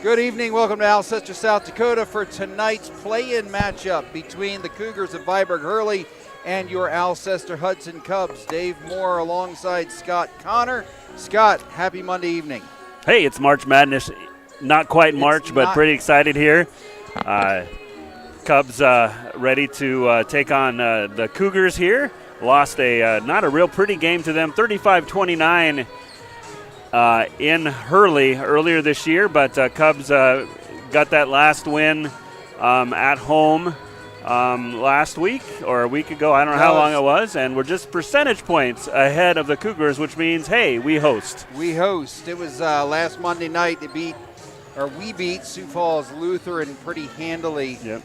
Good evening. Welcome to Alcester, South Dakota for tonight's play-in matchup between the Cougars of Viborg-Hurley and your Alcester-Hudson Cubs. Dave Moore alongside Scott Connor. Scott, happy Monday evening. Hey, it's March Madness. Not quite March, but pretty excited here. Cubs ready to take on the Cougars here. Lost a not a real pretty game to them, 35-29 in Hurley earlier this year, but Cubs got that last win at home last week or a week ago. I don't know how long it was, and we're just percentage points ahead of the Cougars, which means, hey, we host. We host. It was last Monday night. We beat Sioux Falls Lutheran pretty handily. Yep.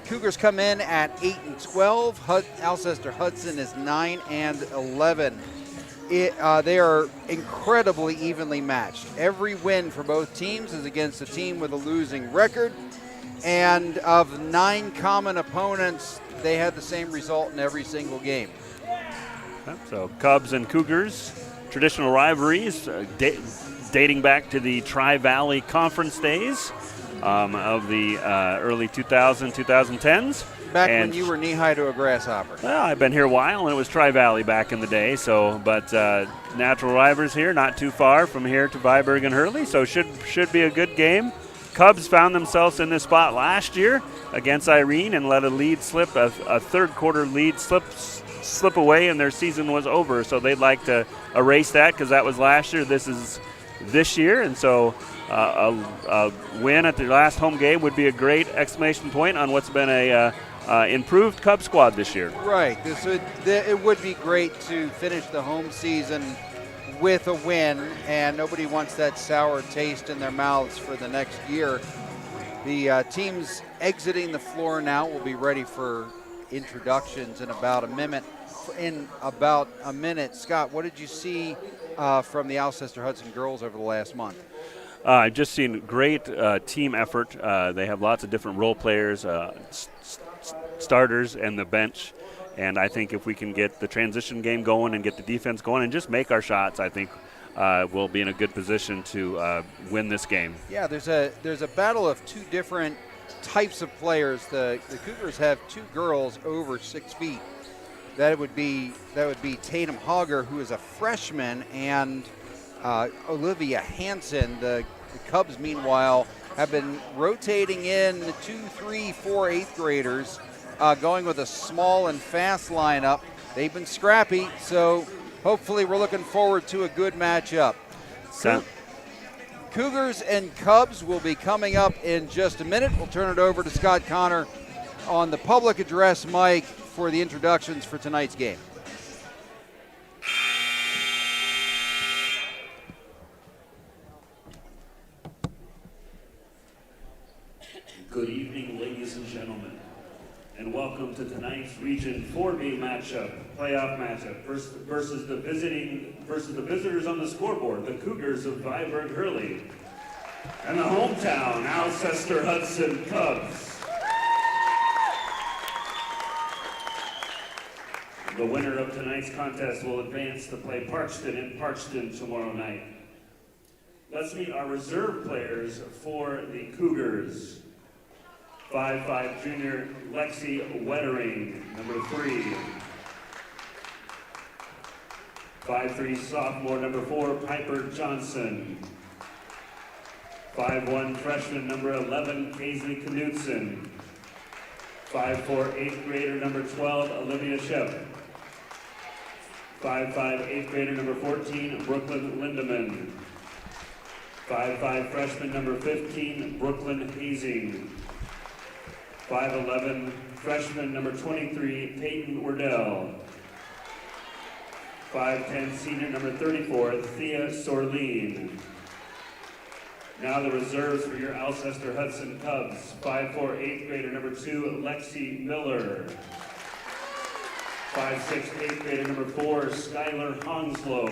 Cougars come in at 8-12. Alcester-Hudson is 9-11. They are incredibly evenly matched. Every win for both teams is against a team with a losing record. And of 9 common opponents, they had the same result in every single game. So Cubs and Cougars, traditional rivalries dating back to the Tri-Valley Conference days of the early 2010s. Back when you were knee-high to a grasshopper. Well, I've been here a while, and it was Tri-Valley back in the day. But natural rivals here, not too far from here to Viborg and Hurley, so should be a good game. Cubs found themselves in this spot last year against Irene and let a lead slip, a third-quarter lead slip away, and their season was over. So they'd like to erase that because that was last year. This is this year, and so a win at their last home game would be a great exclamation point on what's been a improved Cub squad this year. Right. It would be great to finish the home season with a win, and nobody wants that sour taste in their mouths for the next year. The teams exiting the floor now will be ready for introductions in about a minute. Scott, what did you see from the Alcester-Hudson girls over the last month? I've just seen great team effort. They have lots of different role players, starters, and the bench. And I think if we can get the transition game going and get the defense going and just make our shots, I think we'll be in a good position to win this game. Yeah, there's a battle of two different types of players. The Cougars have 2 girls over 6 feet. That would be Tatum Hogger, who is a freshman, and Olivia Hansen. The Cubs, meanwhile, have been rotating in 2, 3, 4 8th graders, going with a small and fast lineup. They've been scrappy, so hopefully we're looking forward to a good matchup. Cougars and Cubs will be coming up in just a minute. We'll turn it over to Scott Connor on the public address mic for the introductions for tonight's game. Good evening, ladies and gentlemen, and welcome to tonight's Region 4B playoff matchup versus the visitors on the scoreboard, the Cougars of Viborg-Hurley, and the hometown Alcester-Hudson Cubs. The winner of tonight's contest will advance to play Parkston in Parkston tomorrow night. Let's meet our reserve players for the Cougars. 5'5" junior Lexi Wettering, number 3. 5'3" sophomore, number 4, Piper Johnson. 5'1" freshman, number 11, Paisley Knudsen. 5'4", 8th grader, number 12, Olivia Shep. 5'5", 8th grader, number 14, Brooklyn Lindemann. 5'5", freshman, number 15, Brooklyn Hazing. 5'11", freshman, number 23, Peyton Wardell. 5'10", senior, number 34, Thea Sorleen. Now the reserves for your Alcester-Hudson Cubs. 5'4", 8th grader, number 2, Lexi Miller. 5'6", 8th grader, number 4, Skylar Honslow.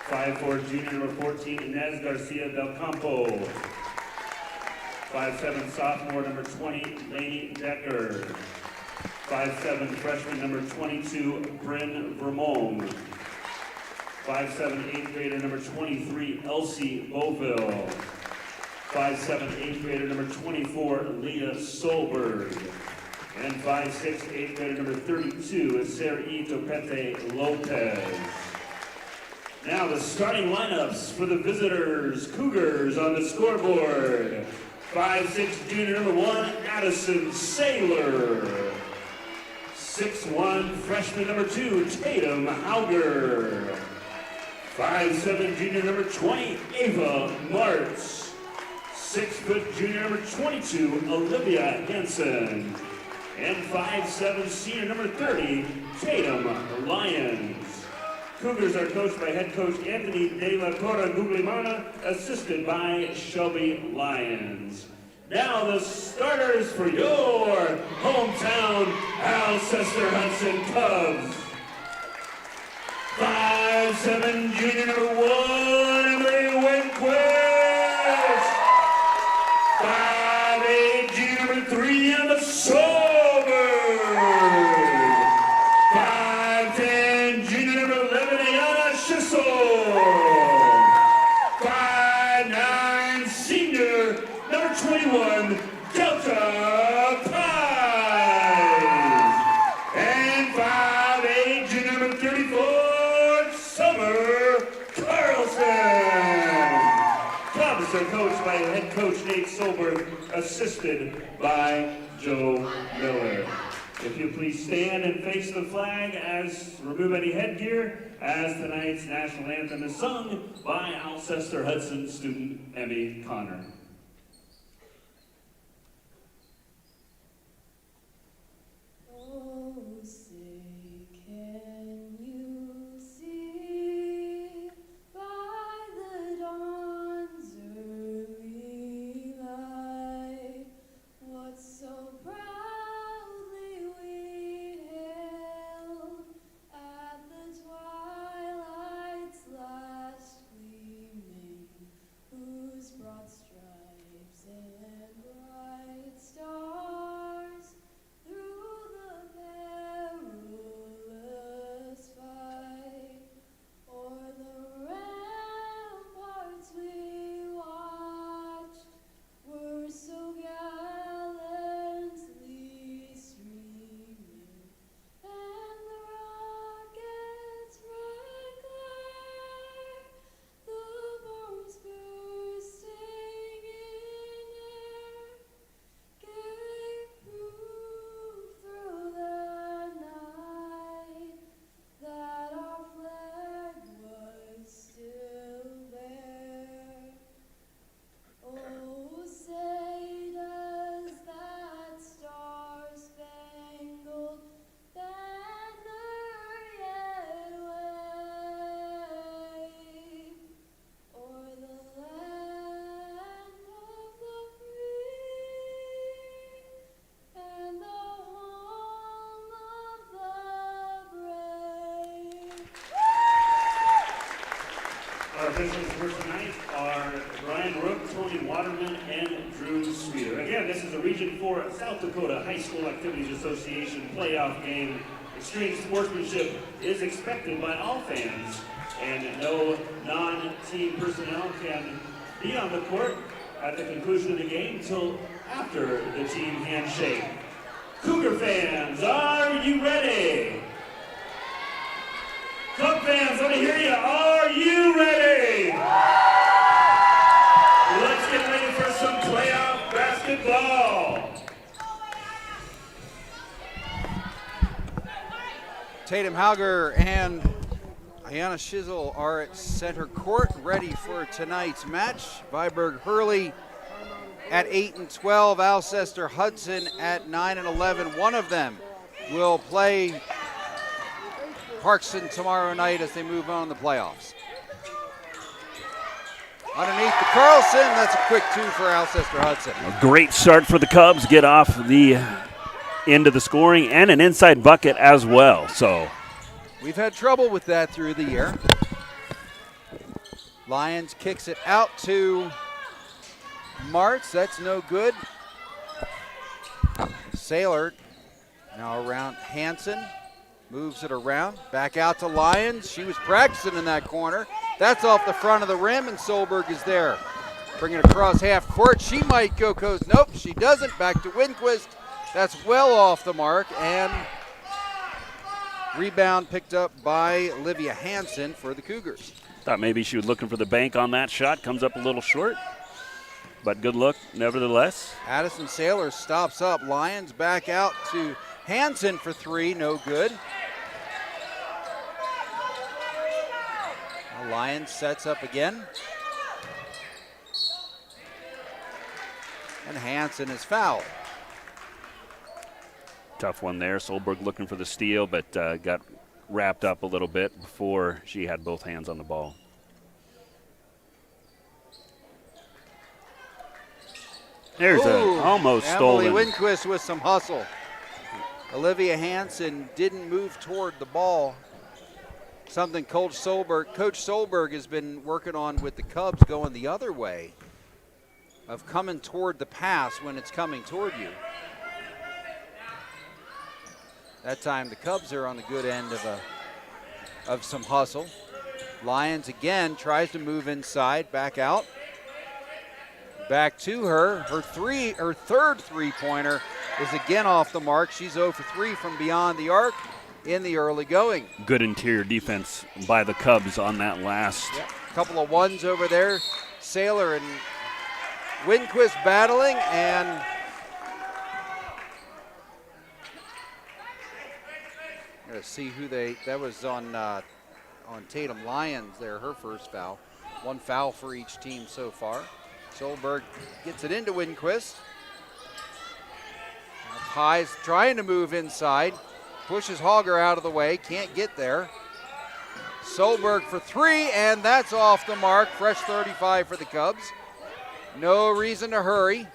5'4", junior, number 14, Inez Garcia Del Campo. 5'7", sophomore, number 20, Lainey Decker. 5'7", freshman, number 22, Bryn Vermont. 5'7", 8th grader, number 23, Elsie Beauville. 5'7", 8th grader number 24, Leah Solberg. And 5'6", 8th grader number 32 is Sarito Pete Lopez. Now the starting lineups for the visitors, Cougars on the scoreboard. 5'6", junior number 1, Addison Saylor. 6'1", freshman number 2, Tatum Hauger. 5'7", junior number 20, Ava Martz. 6' junior number 22, Olivia Henson. And 5'7", senior number 30, Tatum Lyons. Cougars are coached by head coach Anthony De La Torre Guglimana, assisted by Shelby Lyons. Now the starters for your hometown Alcester-Hudson Cubs. 5'7", junior number 1, Emily Winquist. 5'8", junior number 3, Emma Solberg. 5'10", junior number 11, Ayana Schissel. 5'9", senior number 21, Delta Pines. And 5'8", junior number 34, Summer Carlson. Cubs are coached by head coach Nate Solberg, assisted by Joe Miller. If you please stand and face the flag as remove any headgear as tonight's national anthem is sung by Alcester-Hudson student Emmy Connor. Our officials for tonight are Brian Rook, Tony Waterman, and Drew Sweeter. Again, this is a Region 4 South Dakota High School Activities Association playoff game. Extreme sportsmanship is expected by all fans, and no non-team personnel can be on the court at the conclusion of the game until after the team handshake. Cougar fans, are you ready? Cub fans, let me hear you. Are you ready? Let's get ready for some playoff basketball. Tatum Hauger and Ayana Schissel are at center court, ready for tonight's match. Viborg Hurley at 8 and 12, Alcester-Hudson at 9 and 11. One of them will play Parkson tomorrow night as they move on in the playoffs. Underneath the Carlson, that's a quick two for Alcester-Hudson. A great start for the Cubs, get off the end of the scoring and an inside bucket as well. So we've had trouble with that through the year. Lyons kicks it out to Martz, that's no good. Saylor now around Hanson. Moves it around, back out to Lyons. She was practicing in that corner. That's off the front of the rim, and Solberg is there. Bring it across half court. She might go coast. Nope, she doesn't. Back to Winquist. That's well off the mark. And rebound picked up by Olivia Hansen for the Cougars. Thought maybe she was looking for the bank on that shot. Comes up a little short. But good look nevertheless. Addison Saylor stops up. Lions back out to Hansen for three. No good. Lions sets up again. And Hansen is fouled. Tough one there. Solberg looking for the steal, but got wrapped up a little bit before she had both hands on the ball. There's almost stolen. Emily Winquist with some hustle. Olivia Hansen didn't move toward the ball. Something Coach Solberg has been working on with the Cubs, going the other way, of coming toward the pass when it's coming toward you. That time the Cubs are on the good end of some hustle. Lions again tries to move inside, back out. Back to her. Her third three-pointer is again off the mark. She's 0 for 3 from beyond the arc in the early going. Good interior defense by the Cubs on that last. Yep. Couple of ones over there. Saylor and Winquist battling, and gotta see who that was on Tatum Lyons there, her first foul. One foul for each team so far. Solberg gets it into Winquist. Highs trying to move inside. Pushes Hogger out of the way, can't get there. Solberg for three, and that's off the mark. Fresh 35 for the Cubs. No reason to hurry.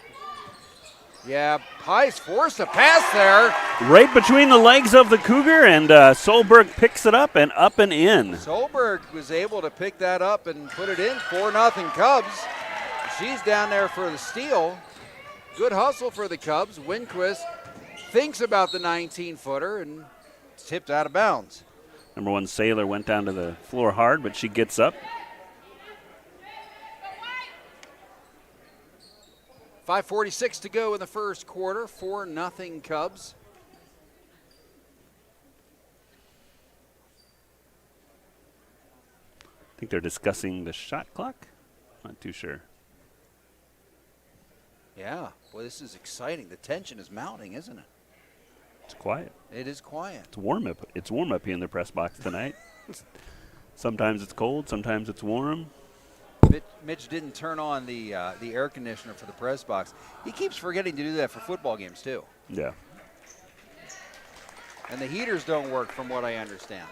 Yeah, Pies forced a pass there. Right between the legs of the Cougar, and Solberg picks it up and in. Solberg was able to pick that up and put it in. 4-0 Cubs. She's down there for the steal. Good hustle for the Cubs. Winquist thinks about the 19-footer and tipped out of bounds. Number one, Saylor went down to the floor hard, but she gets up. 5:46 to go in the first quarter. 4-0 Cubs. I think they're discussing the shot clock. Not too sure. Yeah, boy, this is exciting. The tension is mounting, isn't it? It's quiet. It is quiet. It's warm up. It's warm up here in the press box tonight. Sometimes it's cold. Sometimes it's warm. Mitch didn't turn on the air conditioner for the press box. He keeps forgetting to do that for football games too. Yeah. And the heaters don't work, from what I understand.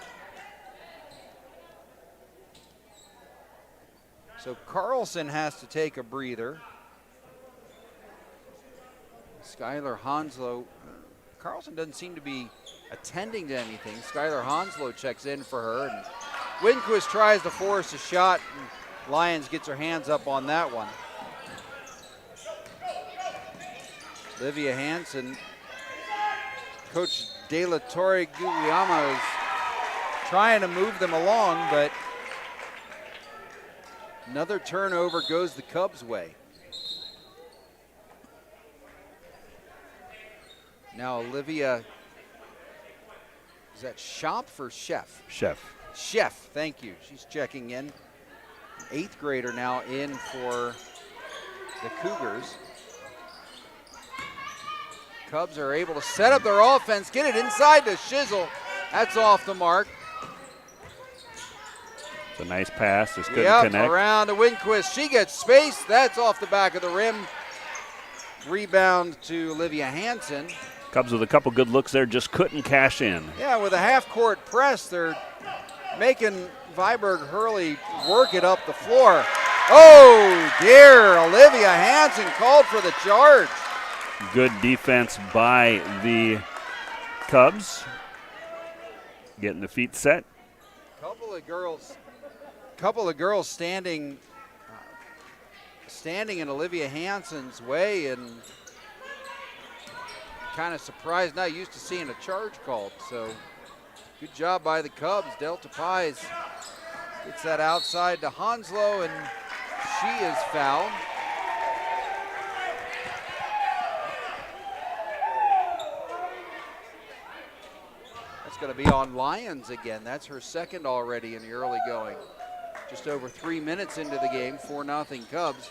So Carlson has to take a breather. Skylar Hanslow. Carlson doesn't seem to be attending to anything. Skylar Hanslow checks in for her. And Winquist tries to force a shot. And Lyons gets her hands up on that one. Olivia Hansen. Coach De La Torre Guglielmo is trying to move them along, but another turnover goes the Cubs' way. Now Olivia, is that Shop for Chef? Chef, thank you. She's checking in. 8th grader now in for the Cougars. Cubs are able to set up their offense, get it inside to Shizzle. That's off the mark. It's a nice pass, just couldn't connect. Around to Winquist. She gets space. That's off the back of the rim. Rebound to Olivia Hansen. Cubs with a couple good looks there, just couldn't cash in. Yeah, with a half-court press, they're making Viborg Hurley work it up the floor. Oh, dear. Olivia Hansen called for the charge. Good defense by the Cubs. Getting the feet set. Couple of girls standing in Olivia Hansen's way, and kind of surprised, not used to seeing a charge called. So good job by the Cubs. Delta Pies gets that outside to Hanslow, and she is fouled. It's going to be on Lyons again. That's her second already in the early going. Just over 3 minutes into the game, 4-0 Cubs.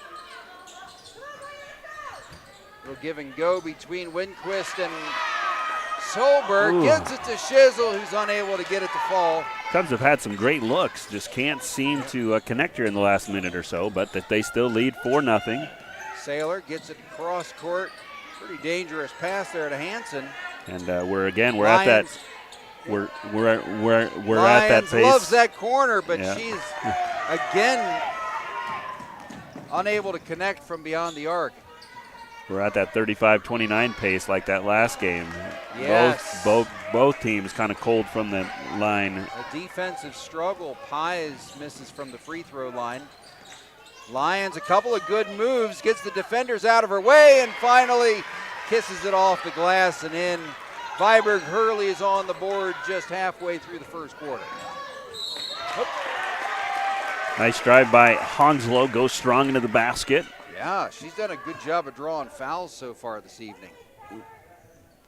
Little give and go between Winquist and Solberg. Gets it to Shizzle, who's unable to get it to fall. Cubs have had some great looks, just can't seem to connect here in the last minute or so, but that they still lead 4-0. Saylor gets it across court. Pretty dangerous pass there to Hanson. And we're at that. We're at that pace. Loves that corner, but she's again unable to connect from beyond the arc. We're at that 35-29 pace like that last game. Yes. Both teams kind of cold from the line. A defensive struggle. Pies misses from the free throw line. Lyons, a couple of good moves, gets the defenders out of her way, and finally kisses it off the glass and in. Viborg Hurley is on the board just halfway through the first quarter. Oop. Nice drive by Hounslow, goes strong into the basket. Yeah, she's done a good job of drawing fouls so far this evening.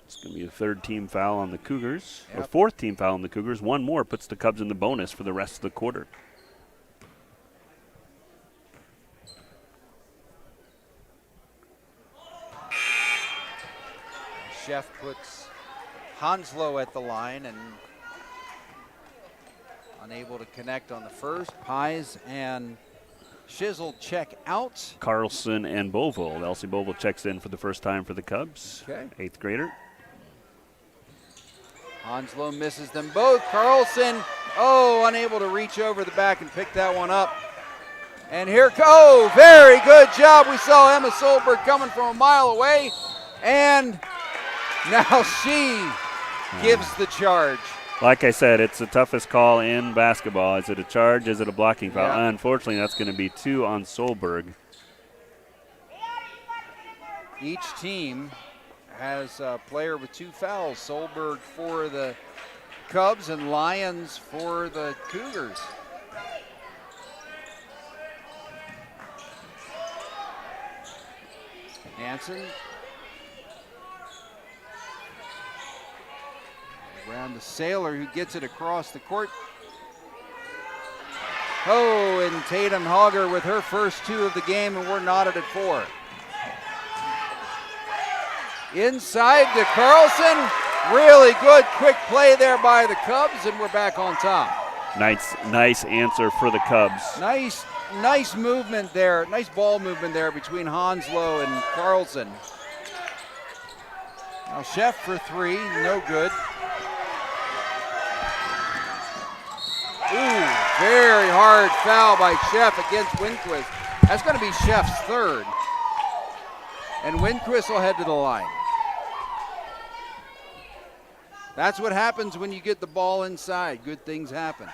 It's going to be the third team foul on the Cougars, or fourth team foul on the Cougars. One more puts the Cubs in the bonus for the rest of the quarter. Chef puts Hounslow at the line and unable to connect on the first. Pies and Shizzle check out. Carlson and Boville. Elsie Boville checks in for the first time for the Cubs. Okay. 8th grader. Hounslow misses them both. Carlson, unable to reach over the back and pick that one up. And here, very good job. We saw Emma Solberg coming from a mile away. And now she gives the charge. Like I said, it's the toughest call in basketball. Is it a charge? Is it a blocking foul? Yeah. Unfortunately, that's going to be 2 on Solberg. Each team has a player with 2 fouls. Solberg for the Cubs and Lyons for the Cougars. Hanson. Around to Saylor, who gets it across the court. And Tatum Hogger with her first 2 of the game, and we're knotted at 4. Inside to Carlson. Really good quick play there by the Cubs, and we're back on top. Nice answer for the Cubs. Nice movement there. Nice ball movement there between Hounslow and Carlson. Now Chef for 3, no good. Very hard foul by Chef against Winquist. That's going to be Chef's 3rd. And Winquist will head to the line. That's what happens when you get the ball inside. Good things happen.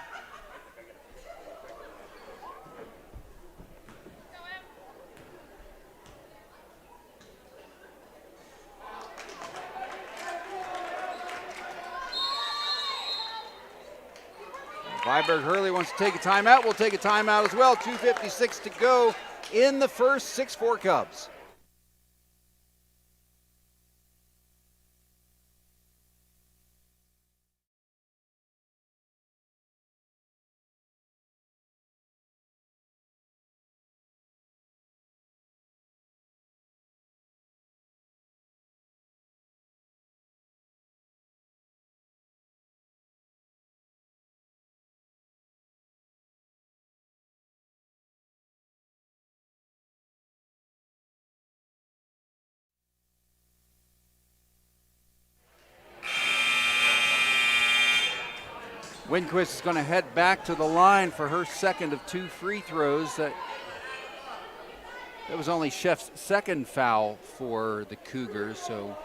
Viborg Hurley wants to take a timeout. We'll take a timeout as well. 2:56 to go in the first. 6-4 Cubs. Winquist is going to head back to the line for her second of 2 free throws. That was only Chef's 2nd foul for the Cougars, so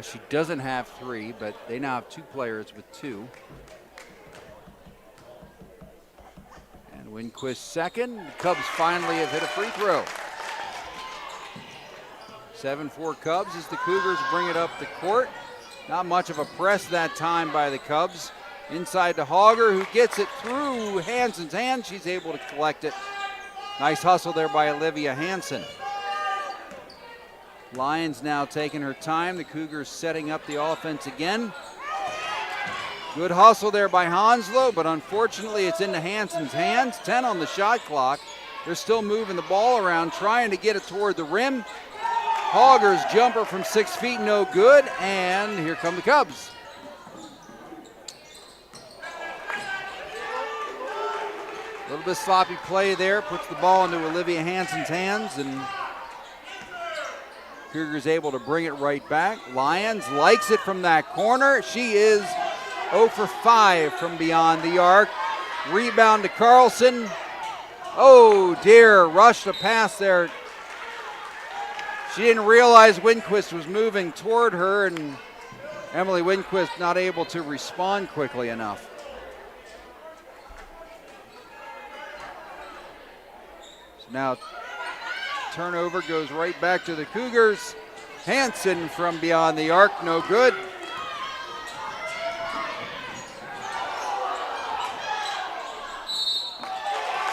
she doesn't have 3, but they now have 2 players with 2. And Winquist 2nd. The Cubs finally have hit a free throw. 7-4 Cubs as the Cougars bring it up the court. Not much of a press that time by the Cubs. Inside to Hogger, who gets it through Hanson's hand. She's able to collect it. Nice hustle there by Olivia Hanson. Lyons now taking her time. The Cougars setting up the offense again. Good hustle there by Hanslow, but unfortunately it's into Hansen's hands. 10 on the shot clock. They're still moving the ball around, trying to get it toward the rim. Hauger's jumper from 6 feet, no good, and here come the Cubs. A little bit sloppy play there, puts the ball into Olivia Hansen's hands, and Cougars able to bring it right back. Lyons likes it from that corner. She is 0 for 5 from beyond the arc. Rebound to Carlson. Oh dear, rushed a pass there. She didn't realize Winquist was moving toward her, and Emily Winquist not able to respond quickly enough. So now turnover goes right back to the Cougars. Hansen from beyond the arc, no good.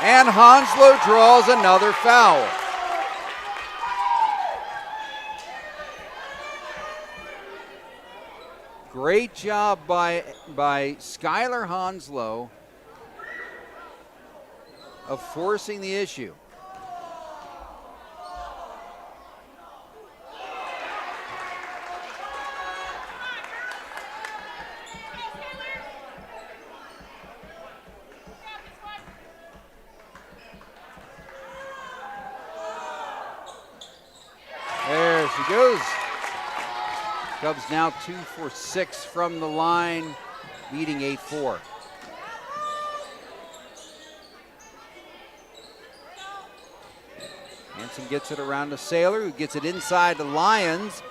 And Hanslow draws another foul. Great job by Skylar Hanslow of forcing the issue. There she goes. Cubs now 2 for 6 from the line, leading 8-4. Hansen gets it around to Saylor, who gets it inside the Lions.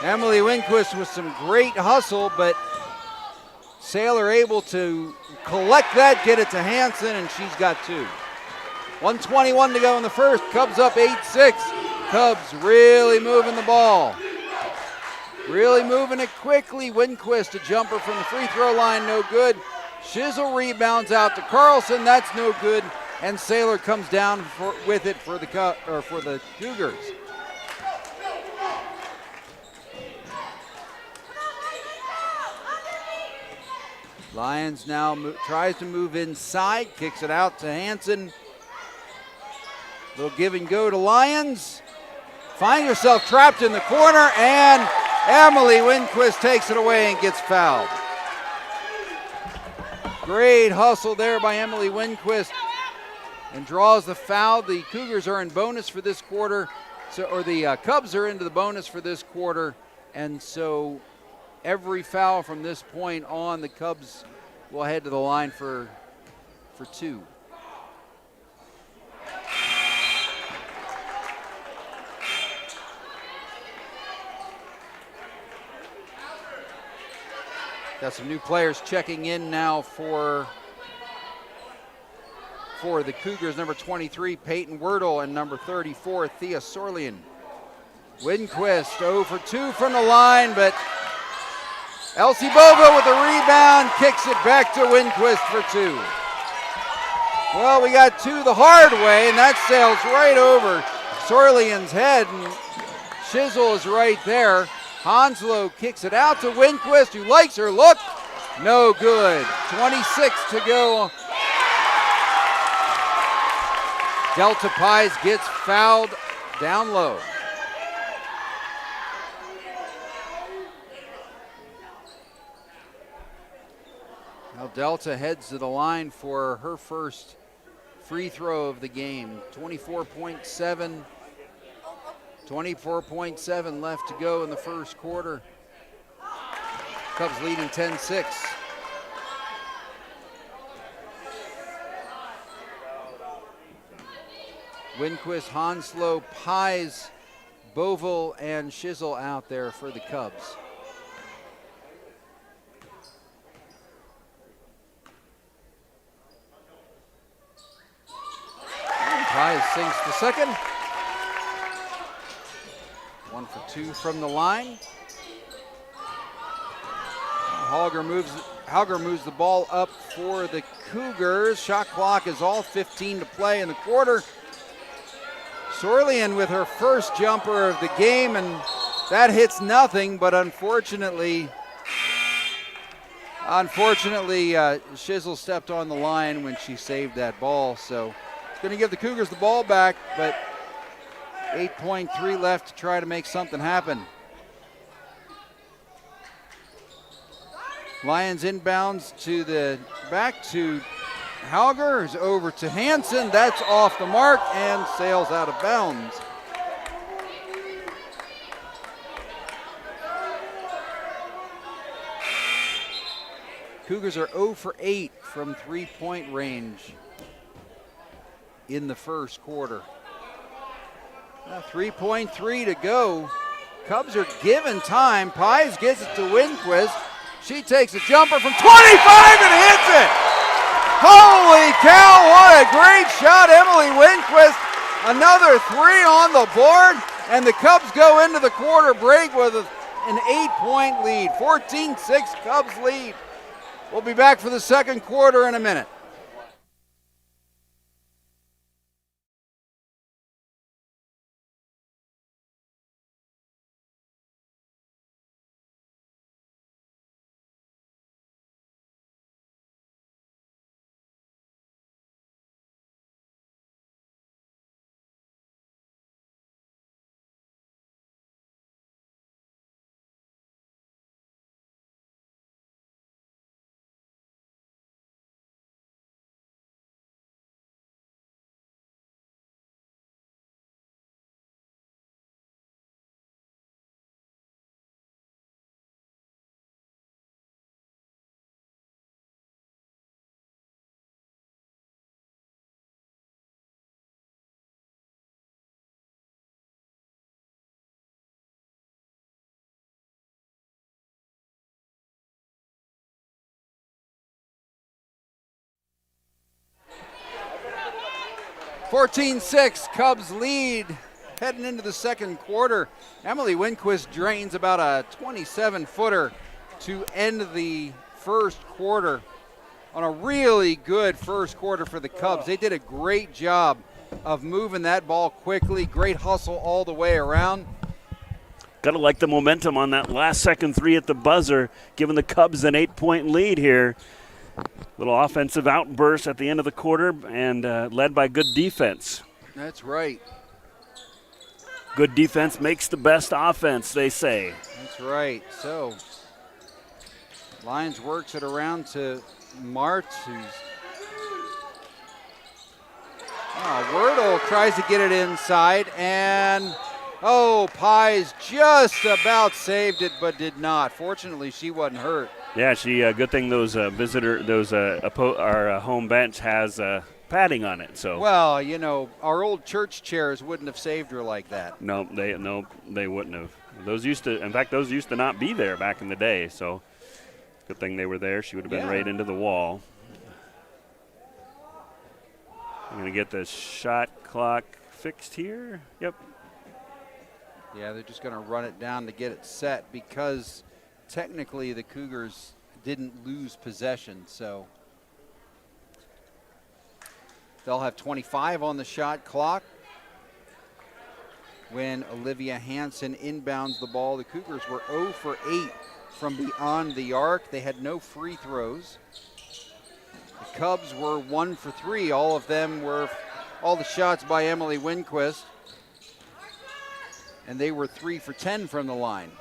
Emily Winquist with some great hustle, but Saylor able to collect that, get it to Hansen, and she's got 2. 1:21 to go in the first. Cubs up 8-6. Cubs really moving the ball. Really moving it quickly. Winquist, a jumper from the free throw line, no good. Shizzle rebounds out to Carlson, that's no good. And Saylor comes down with it for the Cougars. Lions now tries to move inside, kicks it out to Hansen. Little give and go to Lions. Finds herself trapped in the corner, and Emily Winquist takes it away and gets fouled. Great hustle there by Emily Winquist and draws the foul. The Cougars are in bonus for this quarter, or the Cubs are into the bonus for this quarter, and so every foul from this point on, the Cubs will head to the line for 2. Got some new players checking in now for the Cougars. Number 23, Peyton Wordle, and number 34, Thea Sorlian. Winquist 0 for 2 from the line, but Elsie Bovo with a rebound, kicks it back to Winquist for 2. Well, we got 2 the hard way, and that sails right over Sorlian's head, and Shizzle is right there. Hanslow kicks it out to Winquist, who likes her look. No good. 26 to go. Delta Pies gets fouled down low. Now Delta heads to the line for her first free throw of the game. 24.7 left to go in the first quarter. Cubs leading 10-6. Winquist, Hanslow, Pies, Boville, and Shizzle out there for the Cubs. Pies sinks the second. 1 for 2 from the line. Hauger moves the ball up for the Cougars. Shot clock is all 15 to play in the quarter. Sorlian with her first jumper of the game, and that hits nothing, but unfortunately Unfortunately, Shizzle stepped on the line when she saved that ball, so it's going to give the Cougars the ball back, but 8.3 left to try to make something happen. Lions inbounds to the back to Hauger, who's over to Hansen. That's off the mark and sails out of bounds. Cougars are 0 for 8 from three-point range in the first quarter. 3.3 to go. Cubs are given time. Pies gets it to Winquist. She takes a jumper from 25 and hits it. Holy cow, what a great shot, Emily Winquist. Another 3 on the board, and the Cubs go into the quarter break with an 8-point lead. 14-6 Cubs lead. We'll be back for the second quarter in a minute. (14-6) Cubs lead heading into the second quarter. Emily Winquist drains about a 27-footer to end the first quarter on a really good first quarter for the Cubs. They did a great job of moving that ball quickly. Great hustle all the way around. Gotta like the momentum on that last second 3 at the buzzer, giving the Cubs an 8-point lead here. Little offensive outburst at the end of the quarter and led by good defense. That's right. Good defense makes the best offense, they say. That's right. So Lions works it around to Martz, who's Wordle tries to get it inside, and Pies just about saved it but did not. Fortunately, she wasn't hurt. Yeah, good thing those our home bench has padding on it. So well, our old church chairs wouldn't have saved her like that. No, they wouldn't have. Those used to not be there back in the day. So good thing they were there. She would have been right into the wall. I'm gonna get the shot clock fixed here. Yep. Yeah, they're just gonna run it down to get it set because technically the Cougars didn't lose possession, so they'll have 25 on the shot clock. When Olivia Hansen inbounds the ball, the Cougars were 0 for 8 from beyond the arc. They had no free throws. The Cubs were 1 for 3. All the shots by Emily Winquist, and they were 3 for 10 from the line.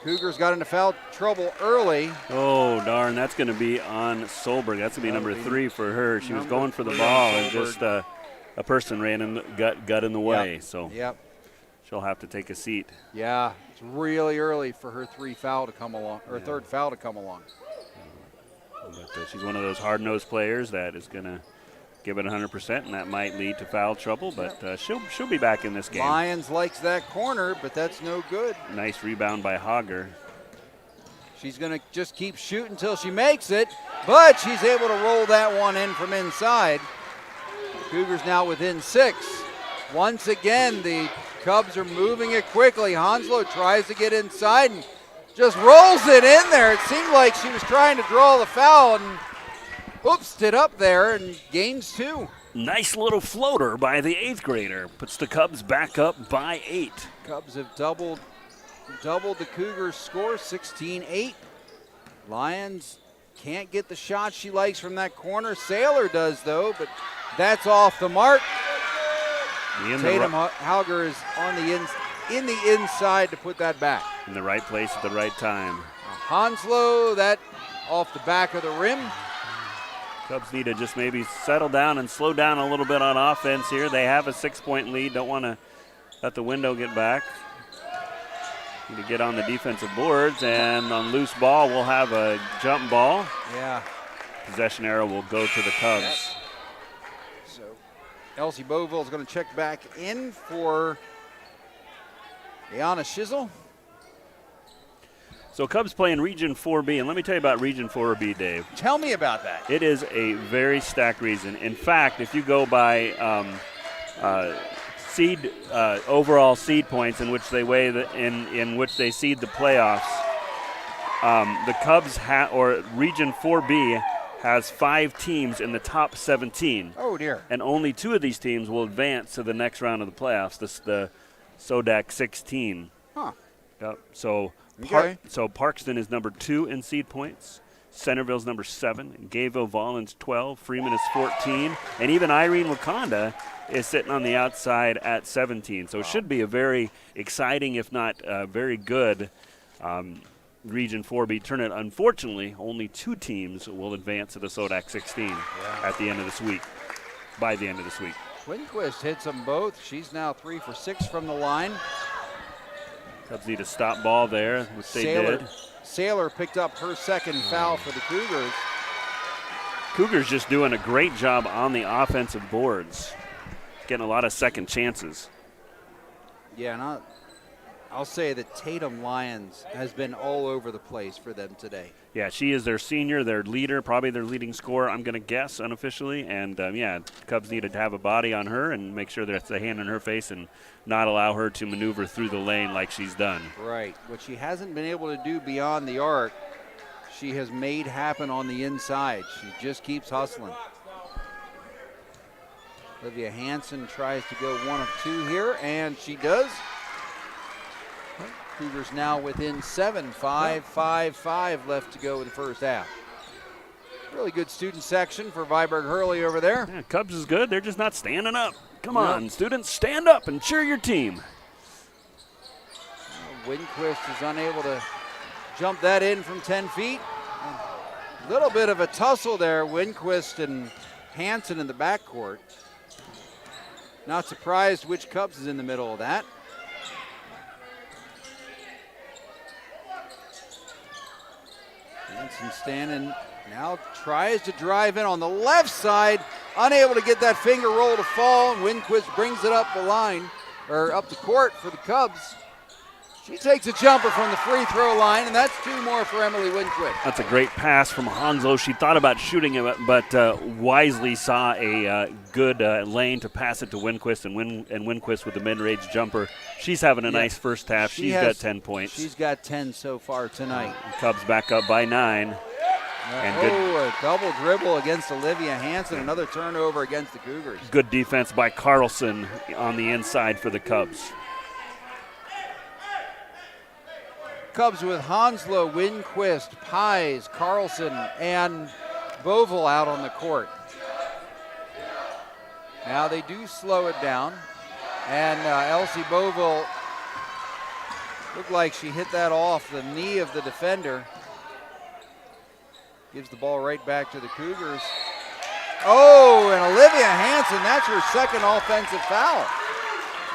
Cougars got into foul trouble early. Oh, darn. That's going to be on Solberg. That's going to be number 3 for her. She was going for the ball, and just a person ran in, got in the way. Yep. So yep. She'll have to take a seat. Yeah, it's really early for her third foul to come along. But she's one of those hard-nosed players that is going to give it 100%, and that might lead to foul trouble, but she'll be back in this game. Lions likes that corner, but that's no good. Nice rebound by Hauger. She's going to just keep shooting until she makes it, but she's able to roll that one in from inside. Cougars now within 6. Once again, the Cubs are moving it quickly. Hanslow tries to get inside and just rolls it in there. It seemed like she was trying to draw the foul and oopsed it up there and gains 2. Nice little floater by the 8th grader. Puts the Cubs back up by 8. Cubs have doubled the Cougars' score, 16-8. Lions can't get the shot she likes from that corner. Saylor does, though, but that's off the mark. Tatum Halger is on in the inside to put that back. In the right place at the right time. Honslow, that off the back of the rim. Cubs need to just maybe settle down and slow down a little bit on offense here. They have a 6-point lead. Don't want to let the window get back. Need to get on the defensive boards, and on loose ball, we'll have a jump ball. Yeah. Possession arrow will go to the Cubs. Yep. So Elsie Boville is going to check back in for Liana Shizzle. So Cubs playing Region 4B, and let me tell you about Region 4B, Dave. Tell me about that. It is a very stacked region. In fact, if you go by overall seed points in which they weigh in which they seed the playoffs, the Cubs or Region 4B has 5 teams in the top 17. Oh dear! And only 2 of these teams will advance to the next round of the playoffs. This is the SODAC 16. Huh. Yep. So. Okay. So Parkston is number 2 in seed points. Centerville's number 7. Gayville-Vollin's 12. Freeman is 14. And even Irene Wakanda is sitting on the outside at 17. So it should be a very exciting, if not very good, Region 4B tournament. Unfortunately, only 2 teams will advance to the SODAC 16 at the end of this week, by the end of this week. Quinquist hits them both. She's now 3 for 6 from the line. Cubs need a stop ball there, which they did. Saylor picked up her second foul for the Cougars. Cougars just doing a great job on the offensive boards, getting a lot of second chances. Yeah, and I'll say that Tatum Lyons has been all over the place for them today. Yeah, she is their senior, their leader, probably their leading scorer, I'm going to guess, unofficially. And, Cubs needed to have a body on her and make sure that's a hand in her face and not allow her to maneuver through the lane like she's done. Right. What she hasn't been able to do beyond the arc, she has made happen on the inside. She just keeps hustling. Olivia Hanson tries to go 1 of 2 here, and she does. Cougars now within 7, 5 left to go in the first half. Really good student section for Viborg Hurley over there. Yeah, Cubs is good. They're just not standing up. Come on, students, stand up and cheer your team. Winquist is unable to jump that in from 10 feet. A little bit of a tussle there, Winquist and Hanson in the backcourt. Not surprised which Cubs is in the middle of that. Hanson standing now, tries to drive in on the left side, unable to get that finger roll to fall, and Winquist brings it up the line, or up the court for the Cubs. She takes a jumper from the free throw line, and that's 2 more for Emily Winquist. That's a great pass from Honslow. She thought about shooting it, but wisely saw a good lane to pass it to Winquist, and Winquist with the mid-range jumper. She's having a nice first half. She's got 10 points. She's got 10 so far tonight. Cubs back up by 9. A double dribble against Olivia Hanson. Another turnover against the Cougars. Good defense by Carlson on the inside for the Cubs. Cubs with Honslow, Winquist, Pies, Carlson, and Boville out on the court. Now they do slow it down, and Elsie Boville looked like she hit that off the knee of the defender. Gives the ball right back to the Cougars. Oh, and Olivia Hanson, that's her second offensive foul.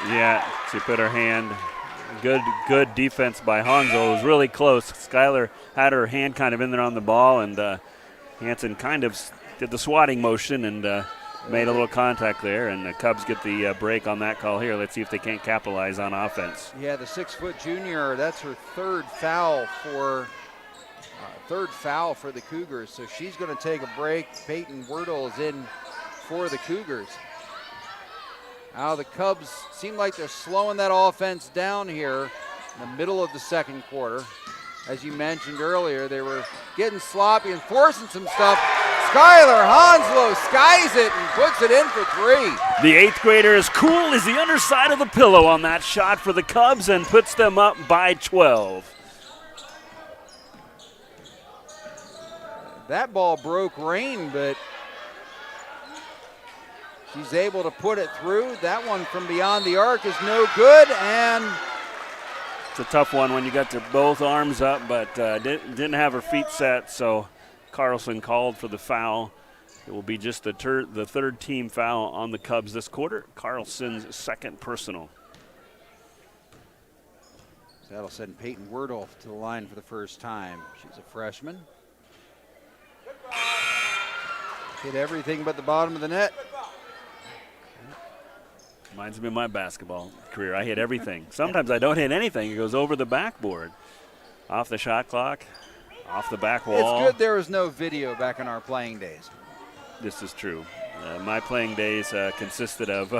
Yeah, she put her hand. Good defense by Honslow. It was really close. Skylar had her hand kind of in there on the ball, and Hanson kind of did the swatting motion and made a little contact there, and the Cubs get the break on that call here. Let's see if they can't capitalize on offense. Yeah, the 6-foot junior, that's her third foul for the Cougars, so she's going to take a break. Peyton Wordle is in for the Cougars. Now the Cubs seem like they're slowing that offense down here in the middle of the second quarter. As you mentioned earlier, they were getting sloppy and forcing some stuff. Skylar Honslow skies it and puts it in for 3. The 8th grader is cool as the underside of the pillow on that shot for the Cubs and puts them up by 12. That ball broke Rain, but she's able to put it through. That one from beyond the arc is no good, and it's a tough one when you got both arms up, but didn't have her feet set, so Carlson called for the foul. It will be just the third team foul on the Cubs this quarter. Carlson's second personal. That'll send Peyton Werdolf to the line for the first time. She's a freshman. Hit everything but the bottom of the net. Reminds me of my basketball career. I hit everything. Sometimes I don't hit anything. It goes over the backboard. Off the shot clock, off the back wall. It's good there was no video back in our playing days. This is true. My playing days consisted of,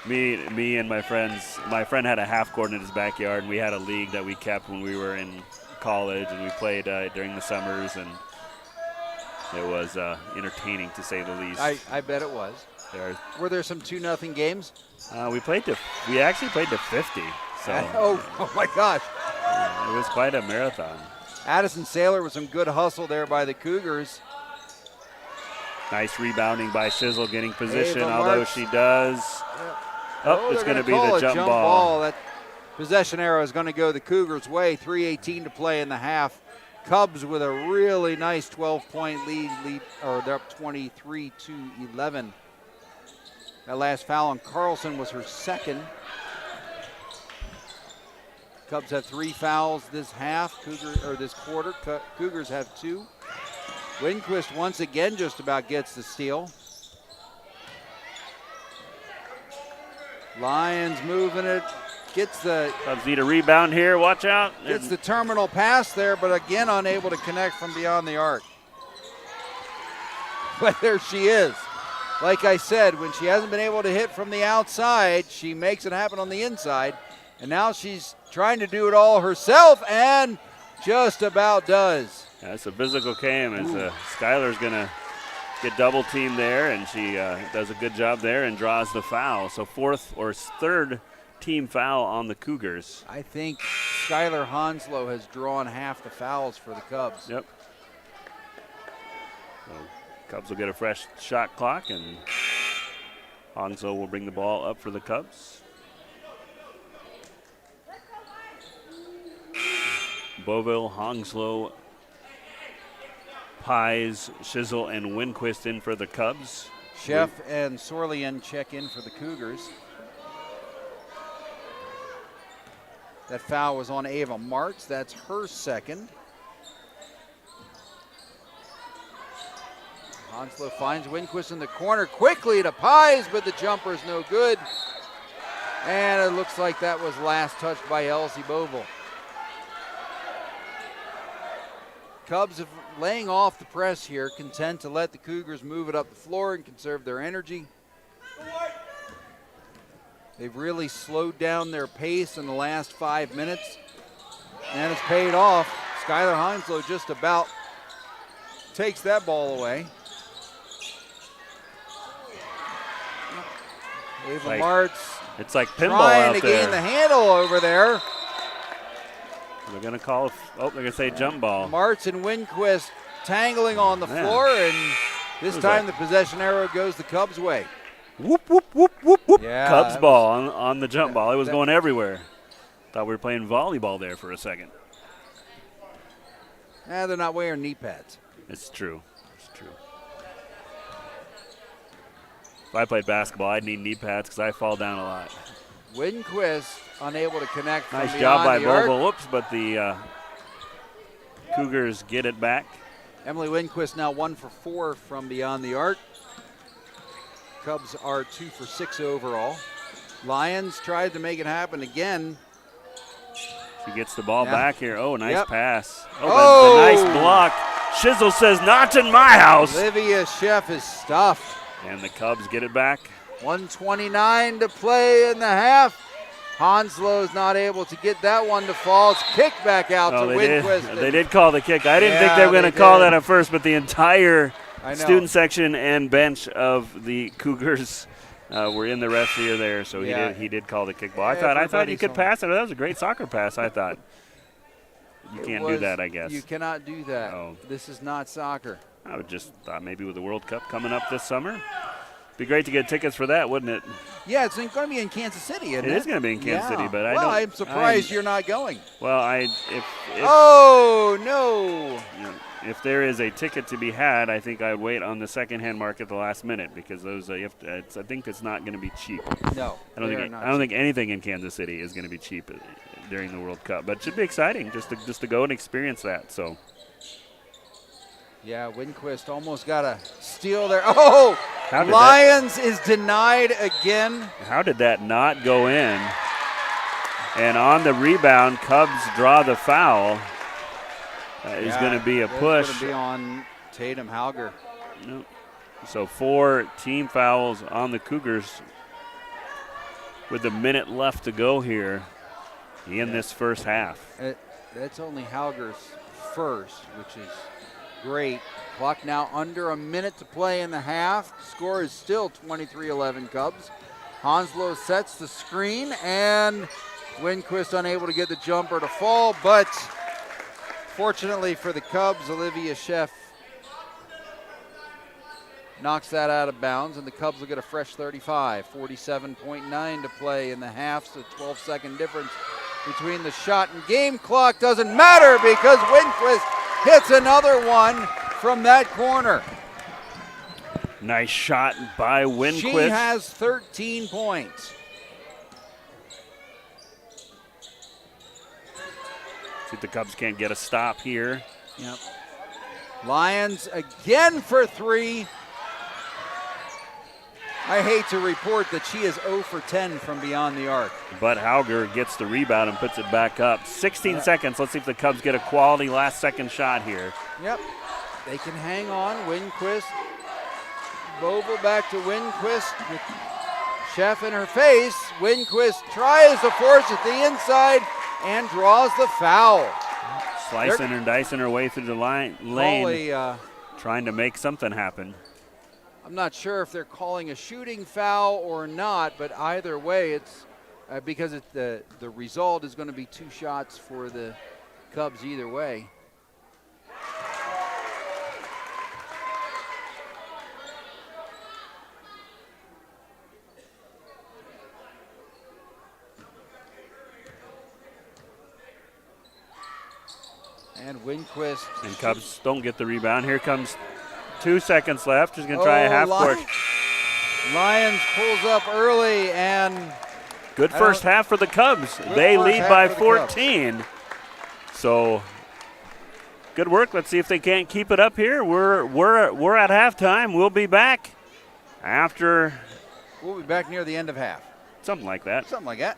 me and my friends. My friend had a half court in his backyard, and we had a league that we kept when we were in college, and we played during the summers, and it was entertaining to say the least. I bet it was. Were there some 2-0 games? We actually played to 50. So oh my gosh. It was quite a marathon. Addison Saylor with some good hustle there by the Cougars. Nice rebounding by Shizzle, getting position, Ava although Marks. she does. Oh, it's going to be call the a jump ball. That possession arrow is going to go the Cougars' way. 3:18 to play in the half. Cubs with a really nice 12-point lead, or they're up 23-11. That last foul on Carlson was her second. Cubs have 3 fouls this half, this quarter. Cougars have 2. Winquist once again just about gets the steal. Lions moving it. Gets the Cubs need a rebound here. Watch out. Gets the terminal pass there, but again unable to connect from beyond the arc. But there she is. Like I said, when she hasn't been able to hit from the outside, she makes it happen on the inside. And now she's trying to do it all herself and just about does. That's a physical game as Skylar's going to get double teamed there, and she does a good job there and draws the foul. So third team foul on the Cougars. I think Skylar Honslow has drawn half the fouls for the Cubs. Yep. So Cubs will get a fresh shot clock, and Honslow will bring the ball up for the Cubs. Beauville, Honslow, Pies, Shizzle, and Winquist in for the Cubs. Sheff and Sorlian check in for the Cougars. That foul was on Ava Marks. That's her second. Honslow finds Winquist in the corner quickly to Pies, but the jumper is no good. And it looks like that was last touched by Elsie Beauville. Cubs are laying off the press here, content to let the Cougars move it up the floor and conserve their energy. They've really slowed down their pace in the last 5 minutes, and it's paid off. Skylar Honslow just about takes that ball away. Ava Martz. It's like pinball trying out to there. gain the handle over there. They're going to call, they're going to say jump ball. Martz and Winquist tangling on the floor, and this time the possession arrow goes the Cubs' way. Whoop, whoop, whoop, whoop, whoop. Yeah, Cubs ball on the jump ball. It was going everywhere. Thought we were playing volleyball there for a second. They're not wearing knee pads. It's true. It's true. If I played basketball, I'd need knee pads because I fall down a lot. Winquist unable to connect. Nice from job by beyond the arc. Bobo. Whoops, but the Cougars get it back. Emily Winquist now 1 for 4 from beyond the arc. Cubs are 2 for 6 overall. Lions tried to make it happen again. She gets the ball back here. Oh, nice pass. Oh, the nice block. Shizzle says, not in my house. Olivia Sheff is stuffed. And the Cubs get it back. 1:29 to play in the half. Honslow's not able to get that one to fall. It's kicked back out to Winquist. They did call the kick. I didn't think they were going to call that at first, but the entire student section and bench of the Cougars were in the ref's ear there, so he did call the kickball. I thought you could pass it. That was a great soccer pass, I thought. You can't do that, I guess. You cannot do that. Oh. This is not soccer. I would just thought maybe with the World Cup coming up this summer, be great to get tickets for that, wouldn't it? Yeah, it's going to be in Kansas City, isn't it? It is going to be in Kansas City, but I'm surprised you're not going. Well, oh no! If there is a ticket to be had, I think I would wait on the secondhand market at the last minute because those I think it's not going to be cheap. No, I don't think anything in Kansas City is going to be cheap during the World Cup, but it should be exciting just to go and experience that. So. Yeah, Winquist almost got a steal there. Oh, Lions is denied again. How did that not go in? And on the rebound, Cubs draw the foul. Is going to be a push. It's going to be on Tatum Halger. Nope. So 4 team fouls on the Cougars with a minute left to go here in this first half. That's only Halger's first, which is great. Clock now under a minute to play in the half. Score is still 23-11 Cubs. Hanslow sets the screen, and Winquist unable to get the jumper to fall, but fortunately for the Cubs, Olivia Sheff knocks that out of bounds, and the Cubs will get a fresh 35. 47.9 to play in the half, so 12-second difference between the shot and game clock. Doesn't matter because Winquist hits another one from that corner. Nice shot by Winquist. She has 13 points. See if the Cubs can't get a stop here. Yep. Lions again for 3. I hate to report that she is 0 for 10 from beyond the arc. But Halger gets the rebound and puts it back up. 16 seconds. Let's see if the Cubs get a quality last-second shot here. Yep. They can hang on. Winquist. Bova back to Winquist with Sheff in her face. Winquist tries to force it the inside and draws the foul. Slicing and dicing her way through the lane, trying to make something happen. I'm not sure if they're calling a shooting foul or not, but either way, it's because the result is going to be 2 shots for the Cubs either way. And Winquist. And Cubs don't get the rebound. Here comes 2 seconds left. She's going to try a half-court. Lions pulls up early and good first half for the Cubs. They lead by 14. So good work. Let's see if they can't keep it up here. We're at halftime. We'll be back after. We'll be back near the end of half. Something like that. Something like that.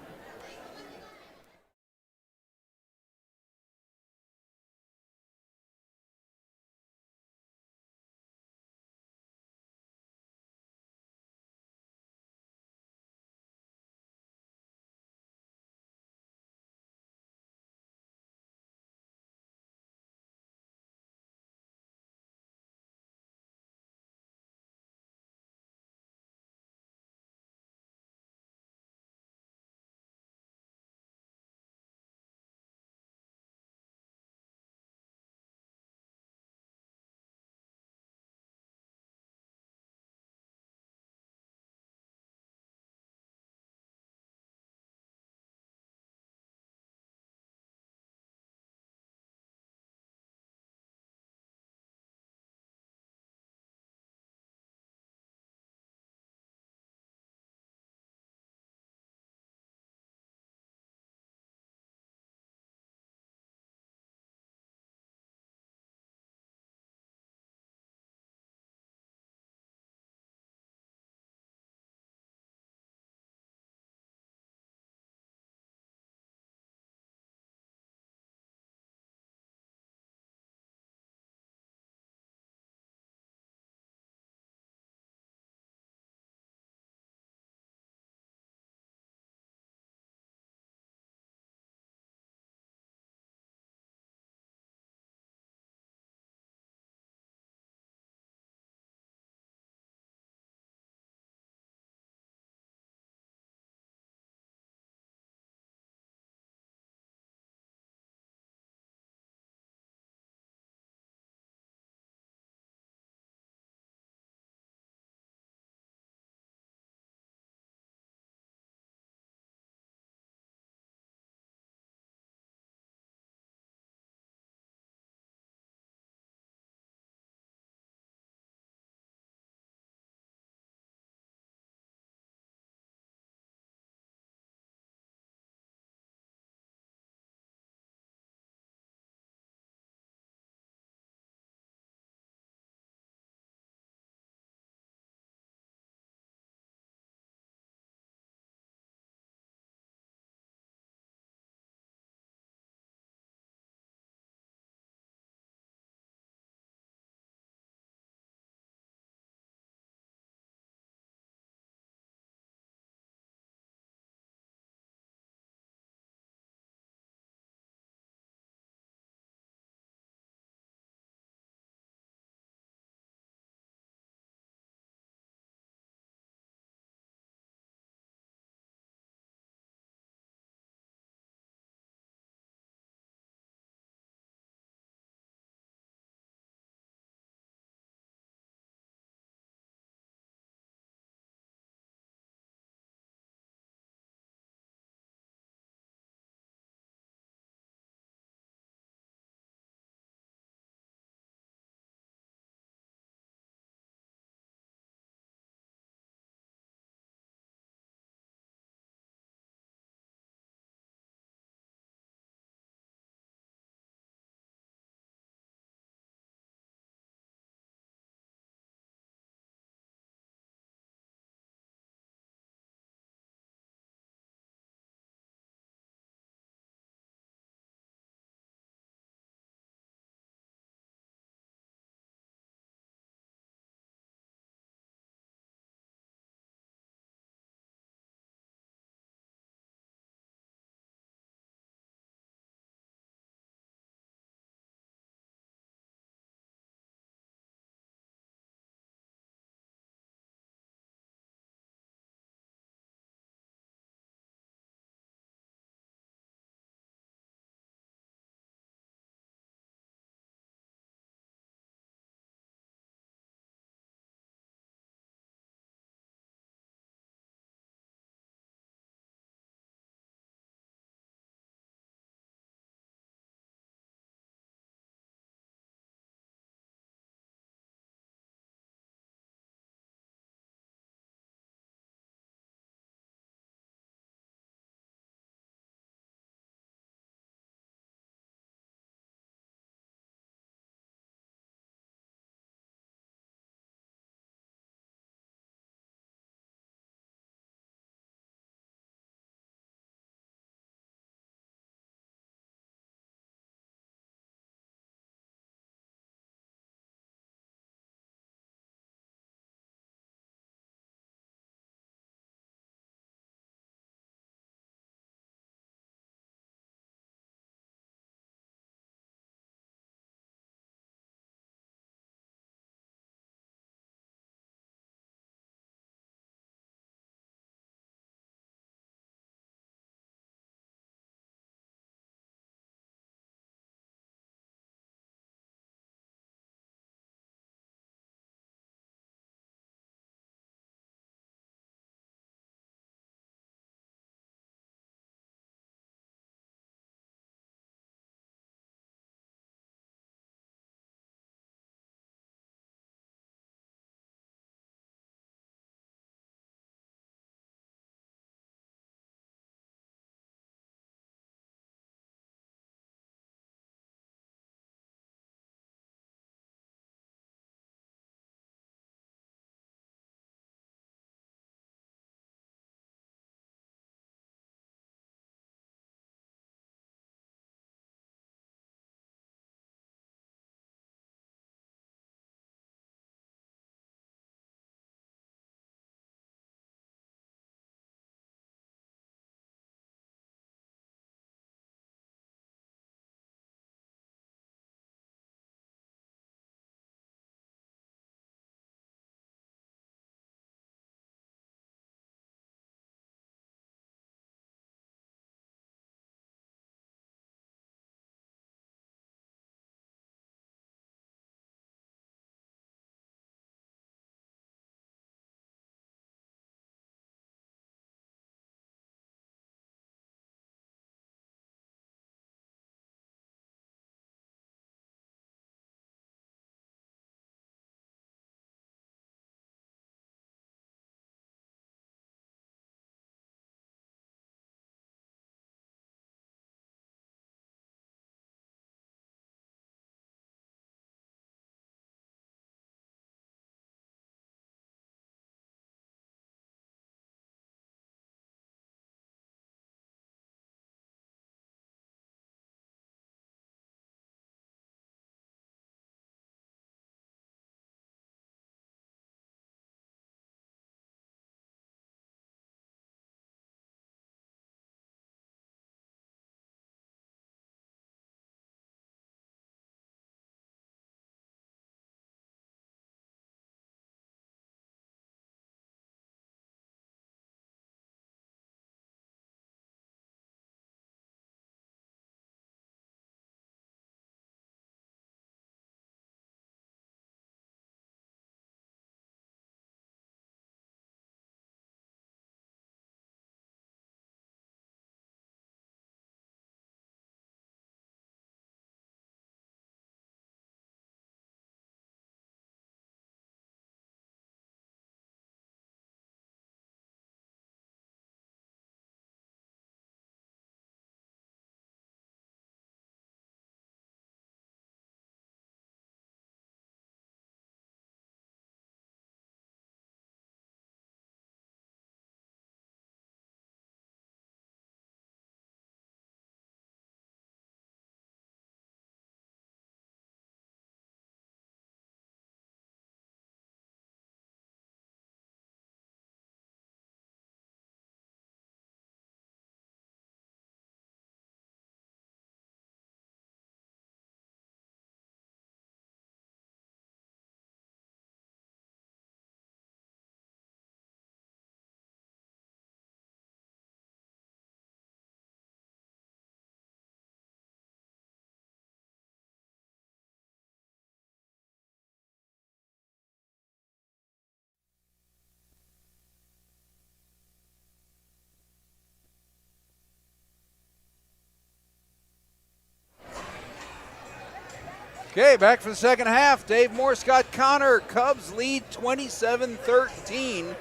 Okay, back for the second half. Dave Moore, Scott Connor. Cubs lead 27-13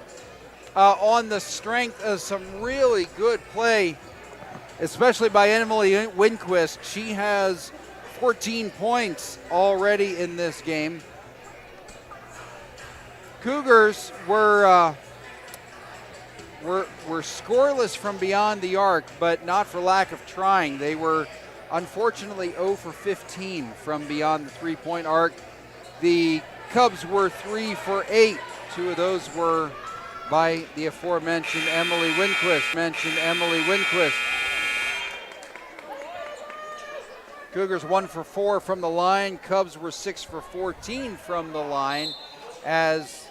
on the strength of some really good play, especially by Emily Winquist. She has 14 points already in this game. Cougars were scoreless from beyond the arc, but not for lack of trying. They were unfortunately 0 for 15 from beyond the three-point arc. The Cubs were 3 for 8. Two of those were by the aforementioned Emily Winquist. Cougars 1 for 4 from the line. Cubs were 6 for 14 from the line as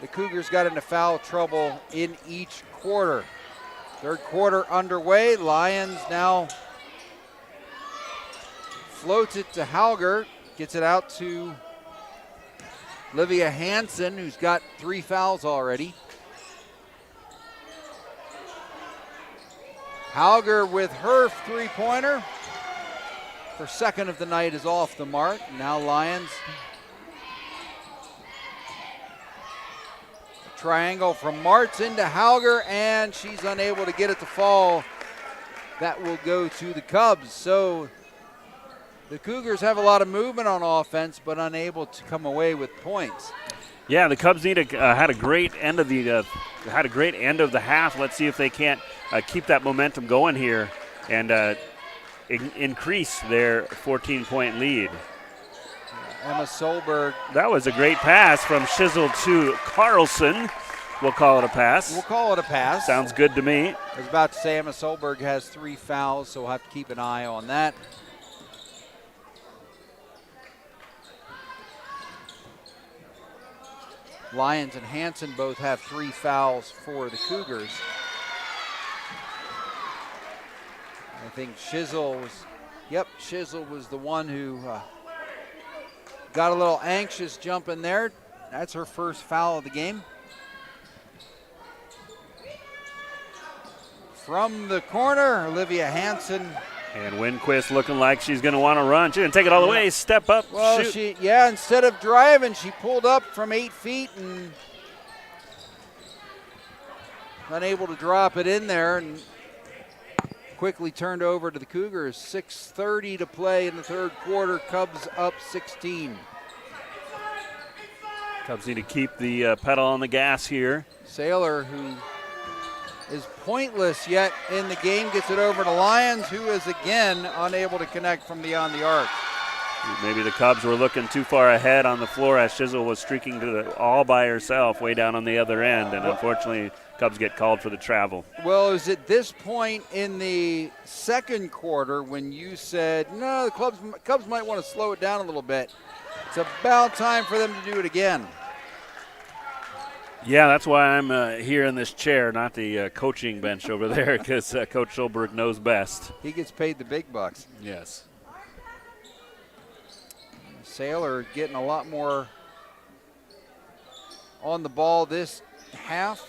the Cougars got into foul trouble in each quarter. Third quarter underway. Lions now floats it to Hauger. Gets it out to Livia Hansen, who's got 3 fouls already. Hauger with her three-pointer. Her second of the night is off the mark. Now Lions. Triangle from Martz into Hauger, and she's unable to get it to fall. That will go to the Cubs. So the Cougars have a lot of movement on offense, but unable to come away with points. Yeah, the Cubs had a great end of the half. Let's see if they can't keep that momentum going here and increase their 14-point lead. Emma Solberg. That was a great pass from Shizzle to Carlson. We'll call it a pass. Sounds good to me. I was about to say Emma Solberg has 3 fouls, so we'll have to keep an eye on that. Lyons and Hansen both have 3 fouls for the Cougars. I think Shizzle was the one who got a little anxious jumping there. That's her first foul of the game. From the corner, Olivia Hansen. And Winquist looking like she's going to want to run. She didn't take it all the way. Step up, well, shoot. Instead of driving, she pulled up from 8 feet and unable to drop it in there and quickly turned over to the Cougars. 6:30 to play in the third quarter. Cubs up 16. Cubs need to keep the pedal on the gas here. Saylor, who is pointless yet in the game, gets it over to Lyons, who is again unable to connect from beyond the arc. Maybe the Cubs were looking too far ahead on the floor as Shizzle was streaking all by herself way down on the other end, and unfortunately Cubs get called for the travel. Well, it was at this point in the second quarter when you said, no, the Cubs might want to slow it down a little bit. It's about time for them to do it again. Yeah, that's why I'm here in this chair, not the coaching bench over there, because Coach Schulberg knows best. He gets paid the big bucks. Yes. Saylor getting a lot more on the ball this half.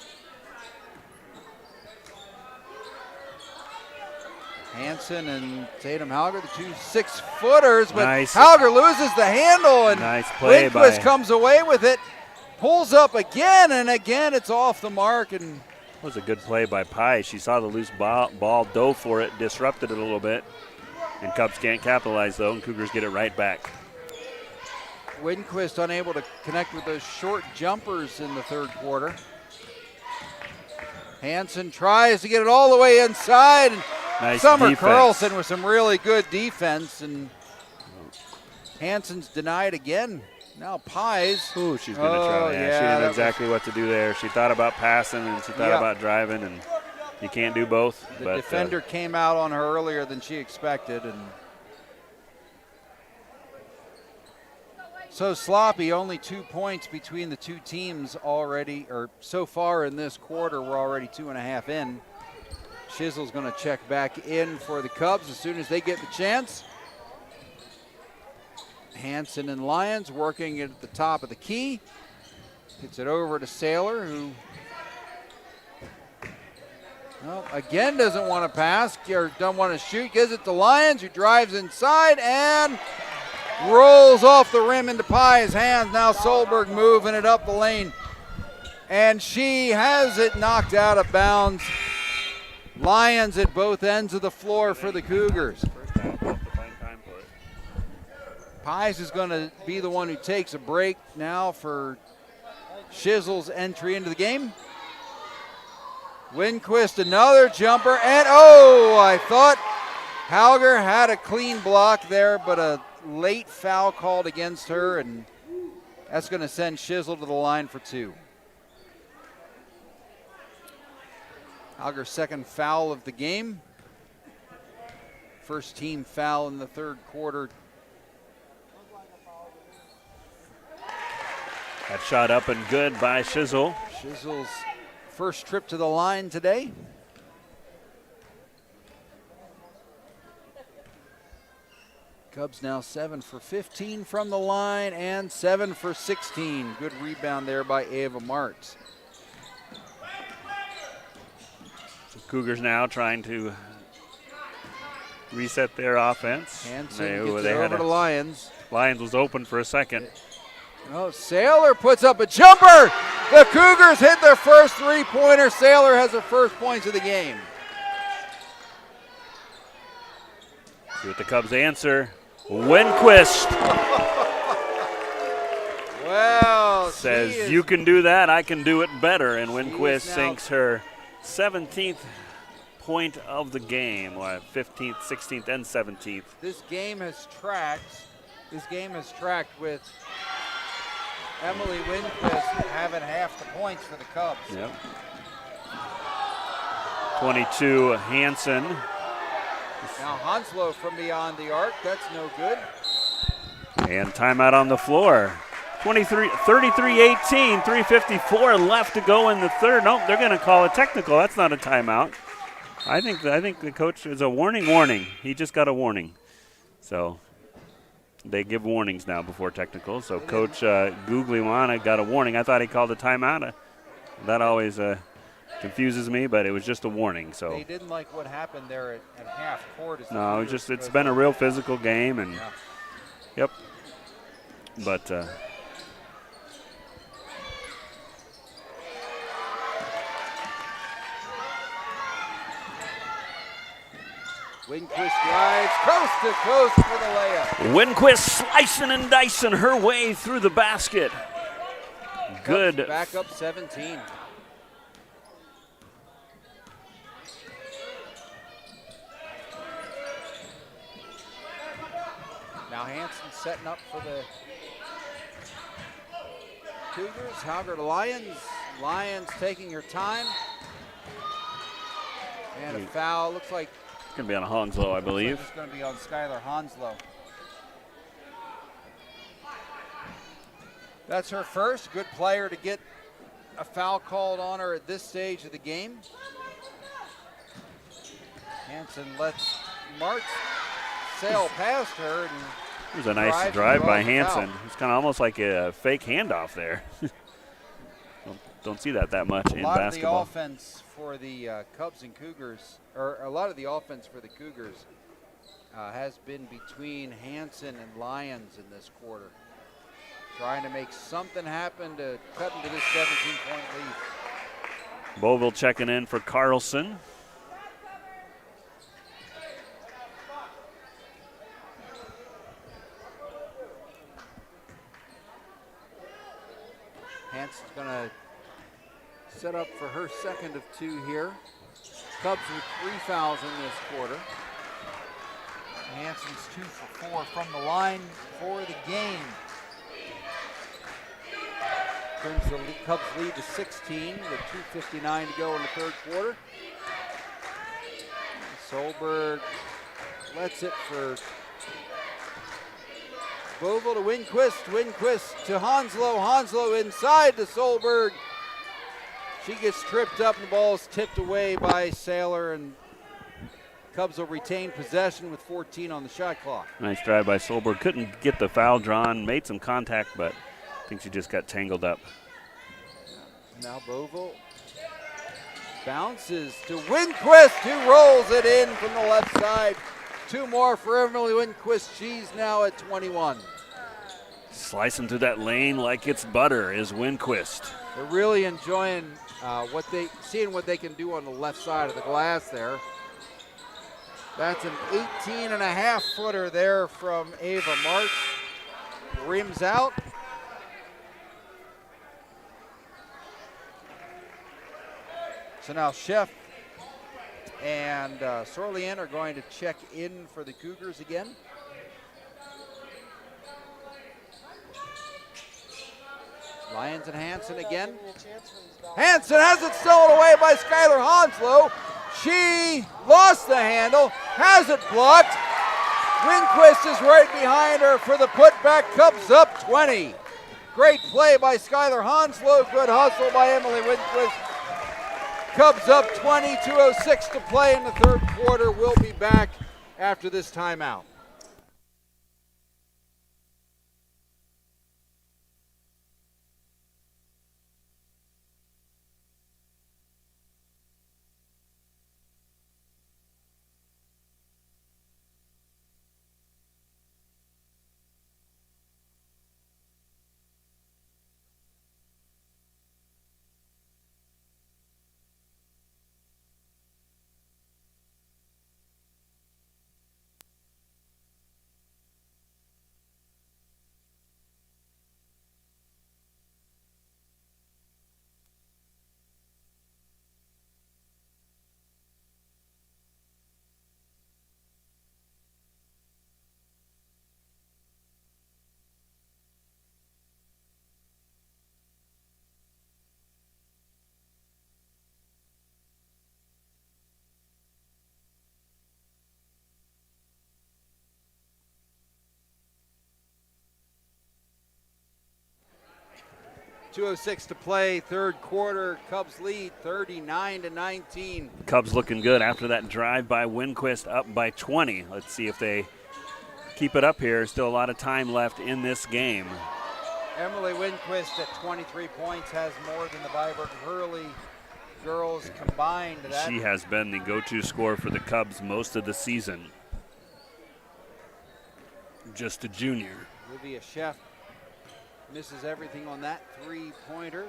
Hansen and Tatum Hauger, the 2 6-footers, but nice. Hauger loses the handle, and nice play Winquist comes away with it. Pulls up again, and again it's off the mark. And that was a good play by Pye. She saw the loose ball, dove for it, disrupted it a little bit. And Cubs can't capitalize, though, and Cougars get it right back. Winquist unable to connect with those short jumpers in the third quarter. Hansen tries to get it all the way inside. And nice Summer defense. Carlson with some really good defense, and Hansen's denied again. Now Pies. Ooh, she's going to try. Yeah, she didn't know exactly what to do there. She thought about passing and she thought about driving, and you can't do both. The defender came out on her earlier than she expected, and so sloppy. Only 2 points between the two teams already, or so far in this quarter. We're already 2.5 in. Shizzle's going to check back in for the Cubs as soon as they get the chance. Hansen and Lyons working it at the top of the key. Gets it over to Saylor, who Well, again, doesn't want to pass or don't want to shoot. Gives it to Lyons, who drives inside and rolls off the rim into Pye's hands. Now Solberg moving it up the lane. And she has it knocked out of bounds. Lyons at both ends of the floor for the Cougars. Pies is going to be the one who takes a break now for Shizzle's entry into the game. Winquist, another jumper, and oh, I thought Halger had a clean block there, but a late foul called against her, and that's going to send Shizzle to the line for two. Halger's second foul of the game. First team foul in the third quarter. That shot up and good by Shizzle. Shizzle's first trip to the line today. Cubs now 7 for 15 from the line and 7 for 16. Good rebound there by Ava Martz. So Cougars now trying to reset their offense. Hanson gets it over to Lyons. Lyons was open for a second. Oh, Saylor puts up a jumper. The Cougars hit their first three-pointer. Saylor has her first points of the game. See what the Cubs answer. Winquist Well, says, you can do that, I can do it better. And Winquist sinks her 17th point of the game, or 15th, 16th, and 17th. This game has tracked with Emily Winquist having half the points for the Cubs. Yep. 22, Hanson. Now Honslow from beyond the arc. That's no good. And timeout on the floor. 33-18, 3:54 left to go in the third. Nope, they're going to call a technical. That's not a timeout. I think the coach is a warning. He just got a warning. So they give warnings now before technicals. So Coach Guglielmana got a warning. I thought he called a timeout. That always confuses me, but it was just a warning. So they didn't like what happened there at half court. No, it's been a real physical game, and yep. But Winquist drives coast to coast for the layup. Winquist slicing and dicing her way through the basket. Good. Cubs back up 17. Now Hanson setting up for the Cougars. Halger to Lyons. Lyons taking her time. And a foul. Looks like it's going to be on Honslow, I believe. It's going to be on Skylar Honslow. That's her first. Good player to get a foul called on her at this stage of the game. Hanson lets Martz sail past her. And it was a nice drive by Hanson. It's kind of almost like a fake handoff there. Don't see that much in basketball. A lot of the offense for the Cubs and Cougars, or a lot of the offense for the Cougars has been between Hanson and Lyons in this quarter. Trying to make something happen to cut into this 17-point lead. Boville checking in for Carlson. Hanson's going to set up for her second of two here. Cubs with 3 fouls in this quarter. Hanson's 2 for 4 from the line for the game. Turns the Cubs lead to 16 with 2:59 to go in the third quarter. Solberg lets it for Boville to Winquist. Winquist to Honslow. Honslow inside to Solberg. She gets tripped up and the ball is tipped away by Saylor, and Cubs will retain possession with 14 on the shot clock. Nice drive by Solberg. Couldn't get the foul drawn, made some contact, but I think she just got tangled up. Now Boville Bounces to Winquist, who rolls it in from the left side. 2 more for Emily Winquist. She's now at 21. Slicing through that lane like it's butter is Winquist. They're really enjoying seeing what they can do on the left side of the glass there. That's an 18.5 footer there from Ava March. Rims out. So now Chef and Sorlian are going to check in for the Cougars again. Lyons and Hansen again. Hansen has it stolen away by Skylar Honslow. She lost the handle, has it blocked. Winquist is right behind her for the putback. Cubs up 20. Great play by Skylar Honslow. Good hustle by Emily Winquist. Cubs up 20, 2:06 to play in the third quarter. We'll be back after this timeout. .206 to play, third quarter. Cubs lead 39-19. Cubs looking good after that drive by Winquist, up by 20. Let's see if they keep it up here. Still a lot of time left in this game. Emily Winquist at 23 points has more than the Viborg Hurley girls combined. She has been the go-to scorer for the Cubs most of the season. Just a junior. Olivia Chef misses everything on that three-pointer.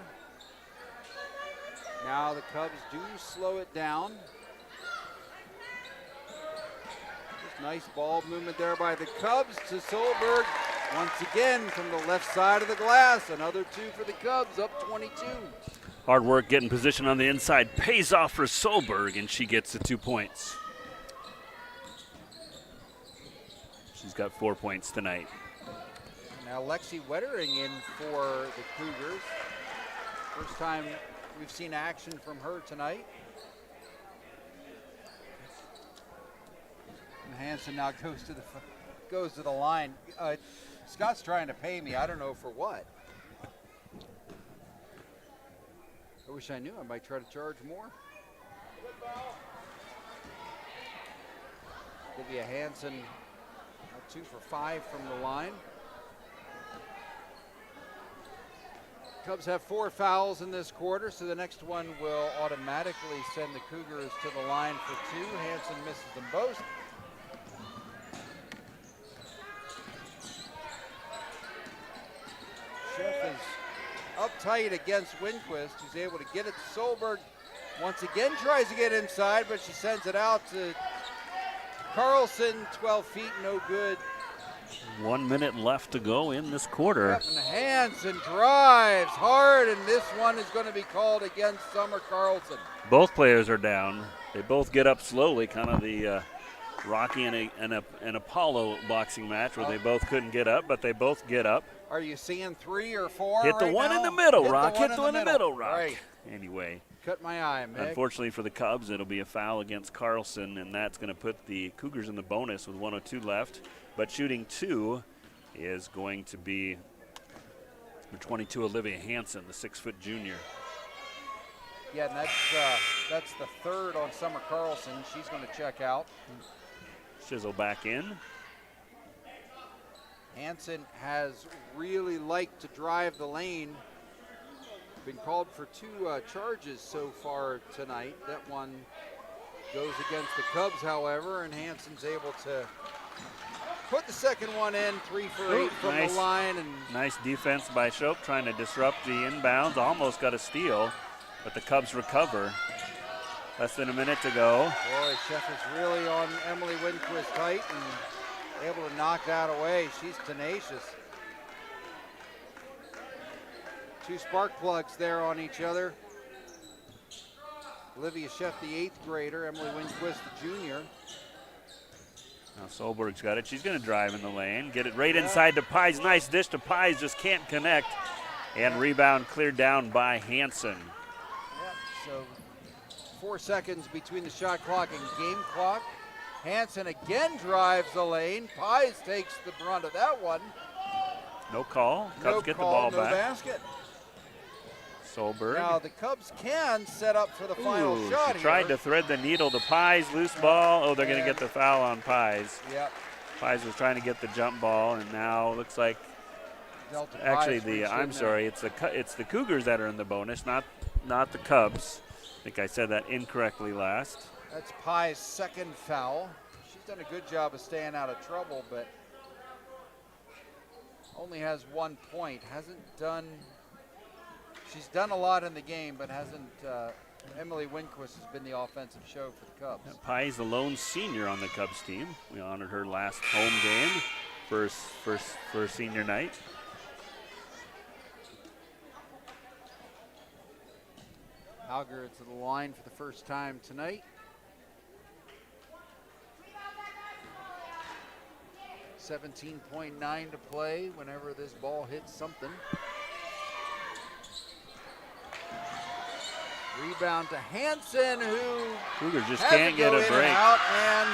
Now the Cubs do slow it down. Just nice ball movement there by the Cubs to Solberg. Once again from the left side of the glass. Another 2 for the Cubs, up 22. Hard work getting position on the inside pays off for Solberg, and she gets the 2 points. She's got 4 points tonight. Now Lexi Wettering in for the Cougars. First time we've seen action from her tonight. And Hansen now goes to the line. Scott's trying to pay me. I don't know for what. I wish I knew. I might try to charge more. Olivia Hansen, 2 for 5 from the line. Cubs have 4 fouls in this quarter, so the next one will automatically send the Cougars to the line for 2. Hansen misses them both. Chef is uptight against Winquist, who's able to get it to Solberg. Once again tries to get inside, but she sends it out to Carlson, 12 feet, no good. 1 minute left to go in this quarter. And Hansen drives hard, and this one is going to be called against Summer Carlson. Both players are down. They both get up slowly, kind of the Rocky and Apollo boxing match where they both couldn't get up, but they both get up. Are you seeing 3 or 4 Hit the right one now? in the middle, Hit Rock. the one Hit the one in the middle, Rock. Right. Anyway. Cut my eye, Meg. Unfortunately for the Cubs, it'll be a foul against Carlson, and that's going to put the Cougars in the bonus with 1:02 left. But shooting 2 is going to be number 22, Olivia Hansen, the 6-foot junior. Yeah, and that's the 3rd on Summer Carlson. She's going to check out. Chisel back in. Hansen has really liked to drive the lane been called for 2 charges so far tonight. That one goes against the Cubs, however, and Hanson's able to put the second one in, 3 for 8 from the line. And nice defense by Shope, trying to disrupt the inbounds. Almost got a steal, but the Cubs recover. Less than a minute to go. Boy, Chef is really on Emily Winquist tight and able to knock that away. She's tenacious. 2 spark plugs there on each other. Olivia Chef, the 8th grader, Emily Winquist, the junior. Now Solberg's got it. She's going to drive in the lane, get it right inside to Pies. Nice dish to Pies, just can't connect. And rebound cleared down by Hanson. Yep, so 4 seconds between the shot clock and game clock. Hanson again drives the lane. Pies takes the brunt of that one. No call. Cubs get the ball back. No basket. Solberg. Now the Cubs can set up for the final shot. She tried to thread the needle to Pies, loose ball. Oh, they're going to get the foul on Pies. Yep. Pies was trying to get the jump ball, and now looks like I'm sorry, it's the Cougars that are in the bonus, not the Cubs. I think I said that incorrectly last. That's Pies' second foul. She's done a good job of staying out of trouble, but only has 1 point. She's done a lot in the game, but Emily Winquist has been the offensive show for the Cubs. Yeah, Pies, the lone senior on the Cubs team. We honored her last home game for senior night. Alger to the line for the first time tonight. 17.9 to play whenever this ball hits something. Rebound to Hanson, who Cougars just can't get a break. Out, and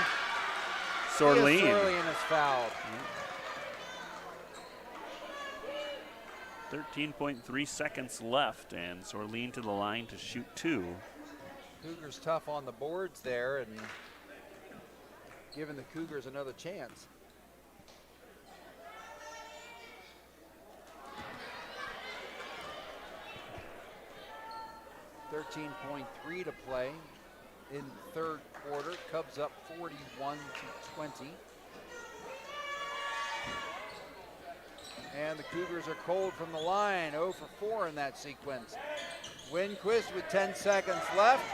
Sorleen is fouled. 13.3 seconds left, and Sorleen to the line to shoot 2. Cougars tough on the boards there and giving the Cougars another chance. .3 to play in third quarter. Cubs up 41-20. And the Cougars are cold from the line, 0 for 4 in that sequence. Winquist with 10 seconds left,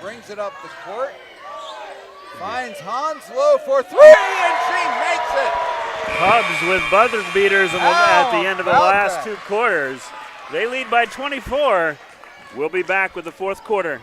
brings it up the court, finds Hanslow for 3, and she makes it! Cubs with buzzer beaters at the end of the last 2 quarters. They lead by 24. We'll be back with the fourth quarter.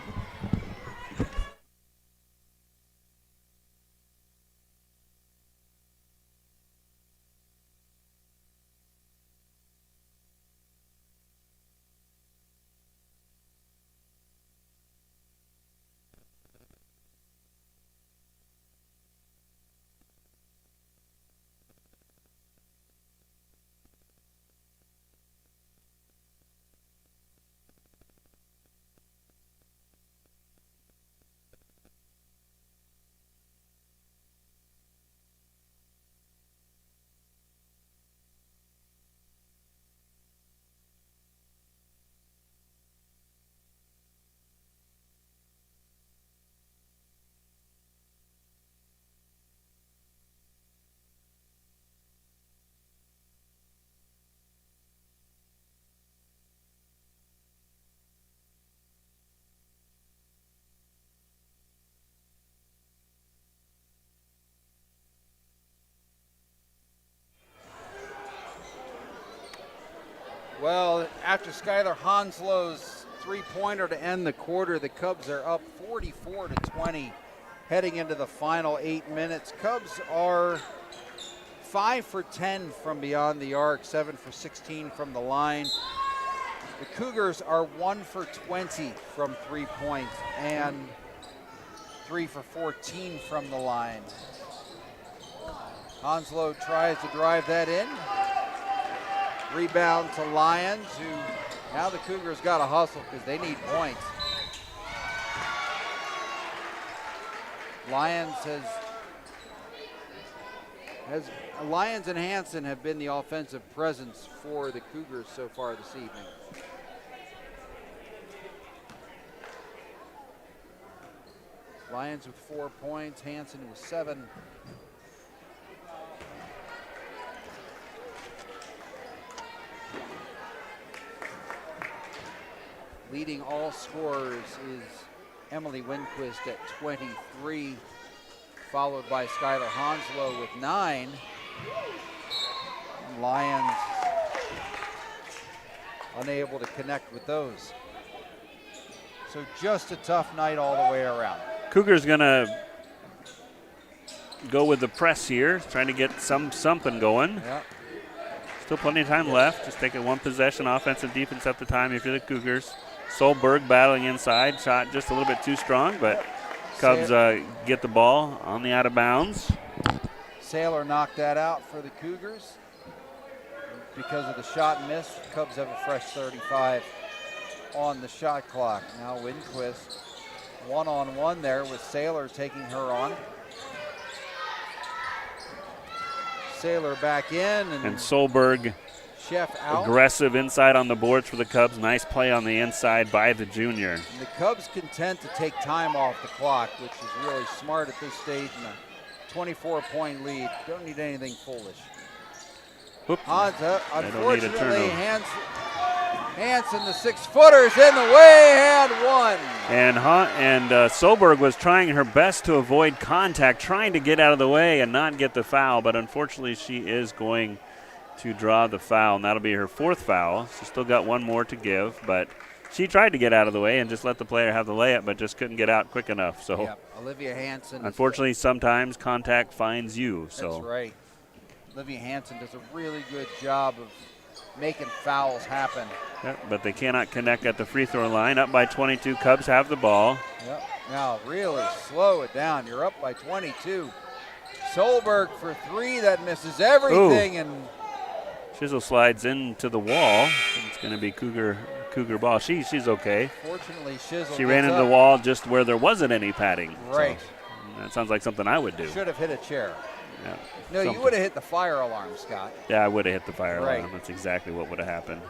Well, after Skylar Hanslow's three-pointer to end the quarter, the Cubs are up 44-20 heading into the final 8 minutes. Cubs are 5 for 10 from beyond the arc, 7 for 16 from the line. The Cougars are 1 for 20 from 3 points and 3 for 14 from the line. Hanslow tries to drive that in. Rebound to Lyons, who now the Cougars got to hustle because they need points. Lyons and Hanson have been the offensive presence for the Cougars so far this evening. Lions with 4 points, Hanson with 7. Leading all scorers is Emily Winquist at 23, followed by Skylar Honslow with 9. Lions unable to connect with those. So just a tough night all the way around. Cougars gonna go with the press here, trying to get something going. Yeah. Still plenty of time left. Just taking one possession, offensive, defense at the time if you're the Cougars. Solberg battling inside, shot just a little bit too strong, but Cubs get the ball on the out of bounds. Saylor knocked that out for the Cougars. Because of the shot miss, Cubs have a fresh 35 on the shot clock. Now Winquist one-on-one there with Saylor taking her on. Saylor back in. And Solberg Chef out. Aggressive inside on the boards for the Cubs. Nice play on the inside by the junior. And the Cubs content to take time off the clock, which is really smart at this stage in a 24-point lead. Don't need anything foolish. Unfortunately, Hanson, the 6-footer's in the way, had one. And Solberg was trying her best to avoid contact, trying to get out of the way and not get the foul, but unfortunately she is going to draw the foul, and that'll be her 4th foul. She's still got one more to give, but she tried to get out of the way and just let the player have the layup, but just couldn't get out quick enough. So yep. Olivia Hanson. Unfortunately, sometimes contact finds you. So that's right. Olivia Hanson does a really good job of making fouls happen. Yep, but they cannot connect at the free throw line. Up by 22, Cubs have the ball. Yep. Now really slow it down. You're up by 22. Solberg for 3, that misses everything. Ooh. And Shizzle slides into the wall. It's going to be Cougar ball. She's okay. Fortunately, Shizzle. She ran into the wall just where there wasn't any padding. Right. So that sounds like something I would do. Should have hit a chair. Yeah. No, you would have hit the fire alarm, Scott. Yeah, I would have hit the fire right. alarm. That's exactly what would have happened.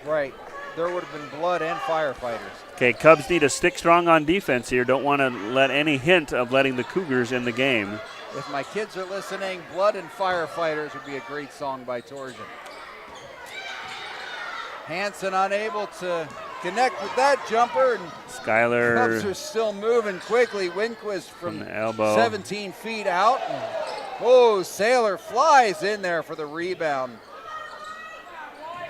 Right. There would have been blood and firefighters. Okay, Cubs need to stick strong on defense here. Don't want to let any hint of letting the Cougars in the game. If my kids are listening, Blood and Firefighters would be a great song by Torsion. Hanson unable to connect with that jumper. And Skylar. Cubs are still moving quickly. Winquist from the elbow. 17 feet out. Oh, Saylor flies in there for the rebound.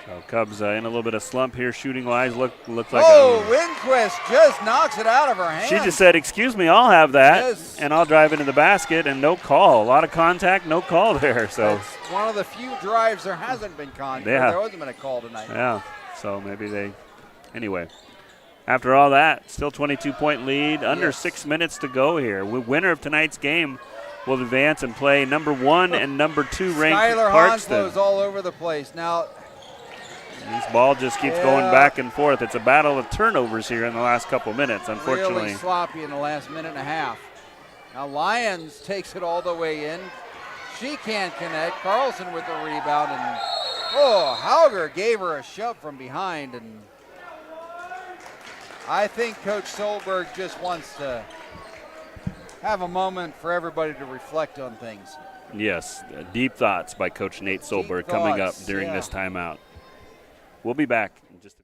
So Cubs in a little bit of slump here shooting-wise. Look like Winquist just knocks it out of her hand. She just said, excuse me, I'll have that, yes. And I'll drive into the basket, and no call. A lot of contact, no call there. So that's one of the few drives there hasn't been contact. Yeah. There hasn't been a call tonight. Yeah, so maybe anyway. After all that, still 22-point lead, under 6 minutes to go here. Winner of tonight's game will advance and play number 1 and number 2 ranked Skylar Parkston. Hanslow's all over the place. Now, this ball just keeps going back and forth. It's a battle of turnovers here in the last couple minutes, unfortunately. Really sloppy in the last minute and a half. Now Lyons takes it all the way in. She can't connect. Carlson with the rebound. And, Hauger gave her a shove from behind. And I think Coach Solberg just wants to have a moment for everybody to reflect on things. Yes, deep thoughts by Coach Nate Solberg coming up during this timeout. We'll be back in just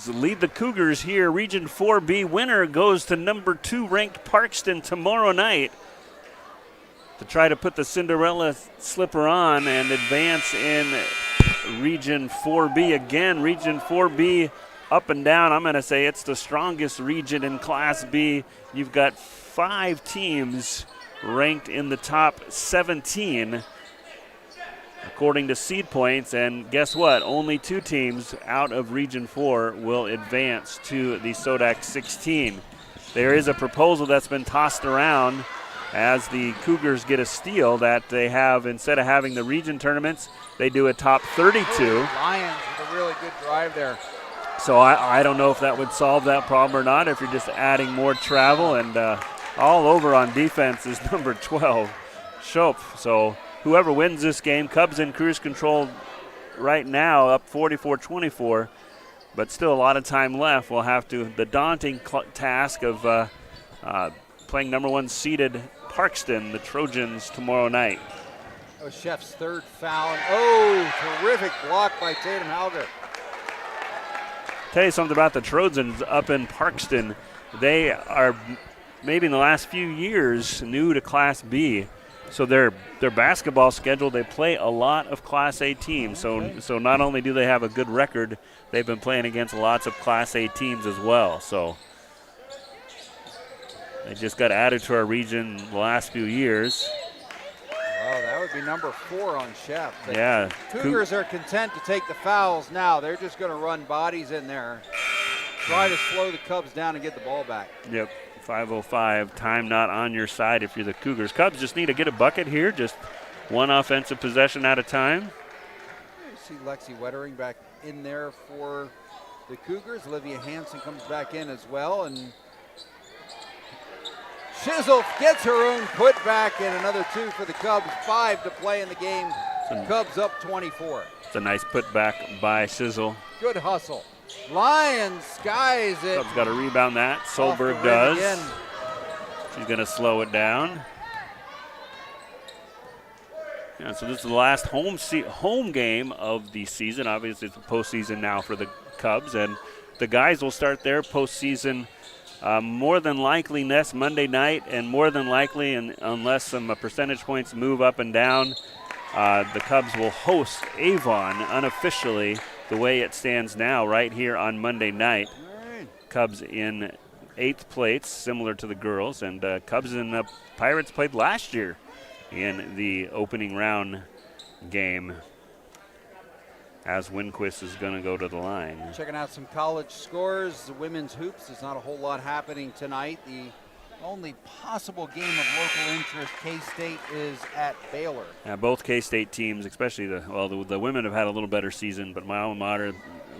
a lead the Cougars here. Region 4B winner goes to number 2 ranked Parkston tomorrow night to try to put the Cinderella slipper on and advance in Region 4B. Again, Region 4B up and down, I'm going to say it's the strongest region in Class B. You've got 5 teams ranked in the top 17 according to seed points, and guess what? Only 2 teams out of Region 4 will advance to the SODAC 16. There is a proposal that's been tossed around as the Cougars get a steal that they have, instead of having the region tournaments, they do a top 32. Lions with a really good drive there. So I don't know if that would solve that problem or not, if you're just adding more travel. And all over on defense is number 12, Schopf. So whoever wins this game, Cubs in cruise control right now, up 44-24, but still a lot of time left. We'll have to, the daunting task of playing number 1 seeded Parkston, the Trojans, tomorrow night. Oh, Scheff's 3rd foul. Oh, terrific block by Tatum Halger. Tell you something about the Trojans up in Parkston. They are maybe in the last few years new to Class B. So their basketball schedule, they play a lot of Class A teams. Okay. So not only do they have a good record, they've been playing against lots of Class A teams as well. So they just got added to our region the last few years. Well, that would be number 4 on Scheff. Yeah. Cougars are content to take the fouls now. They're just going to run bodies in there, try to slow the Cubs down and get the ball back. Yep. 5:05, time not on your side if you're the Cougars. Cubs just need to get a bucket here, just one offensive possession at a time. You see Lexi Wettering back in there for the Cougars. Olivia Hansen comes back in as well, and Shizzle gets her own putback, and another 2 for the Cubs. 5 to play in the game. Cubs up 24. It's a nice putback by Shizzle. Good hustle. Lions skies it. Cubs got to rebound that. Solberg does. She's going to slow it down. Yeah, so this is the last home game of the season. Obviously, it's the postseason now for the Cubs, and the guys will start their postseason more than likely next Monday night, and more than likely, and unless some percentage points move up and down, the Cubs will host Avon unofficially, the way it stands now, right here on Monday night. Right. Cubs in 8th place, similar to the girls, and Cubs and Pirates played last year in the opening round game, as Winquist is going to go to the line. Checking out some college scores. The women's hoops, there's not a whole lot happening tonight. The only possible game of local interest, K-State, is at Baylor. Both K-State teams, especially the women have had a little better season, but my alma mater,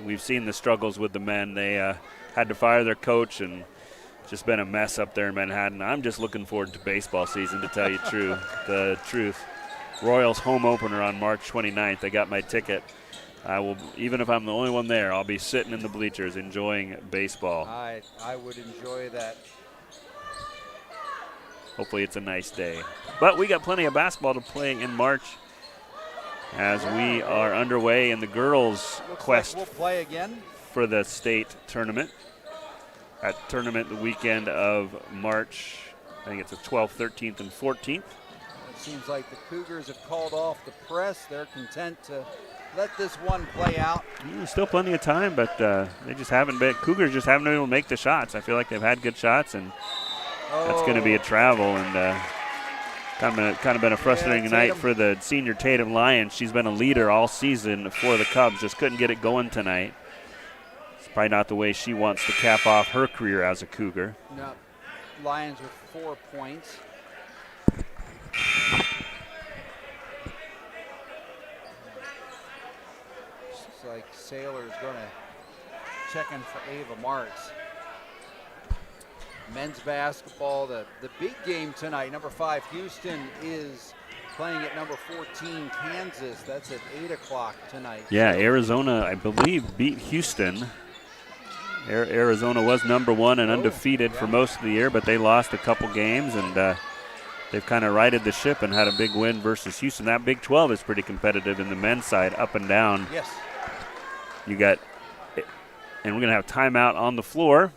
we've seen the struggles with the men. They had to fire their coach, and it's just been a mess up there in Manhattan. I'm just looking forward to baseball season, to tell you the truth. Royals home opener on March 29th. I got my ticket. I will, even if I'm the only one there, I'll be sitting in the bleachers enjoying baseball. I would enjoy that. Hopefully it's a nice day. But we got plenty of basketball to play in March as we are underway in the girls' quest like we'll play again for the state tournament. That tournament the weekend of March, I think it's the 12th, 13th, and 14th. It seems like the Cougars have called off the press. They're content to let this one play out. Still plenty of time, but they just haven't been. Cougars just haven't been able to make the shots. I feel like they've had good shots, and that's going to be a travel, and kind of been a frustrating night for the senior Tatum Lions. She's been a leader all season for the Cubs, just couldn't get it going tonight. It's probably not the way she wants to cap off her career as a Cougar. No, Lions with 4 points. Looks like Saylor's going to check in for Ava Marks. Men's basketball, the big game tonight. Number 5, Houston, is playing at number 14, Kansas. That's at 8 o'clock tonight. Yeah, Arizona, I believe, beat Houston. Arizona was number 1 and undefeated for most of the year, but they lost a couple games, and they've kind of righted the ship and had a big win versus Houston. That Big 12 is pretty competitive in the men's side, up and down. Yes. You got, and we're going to have timeout on the floor.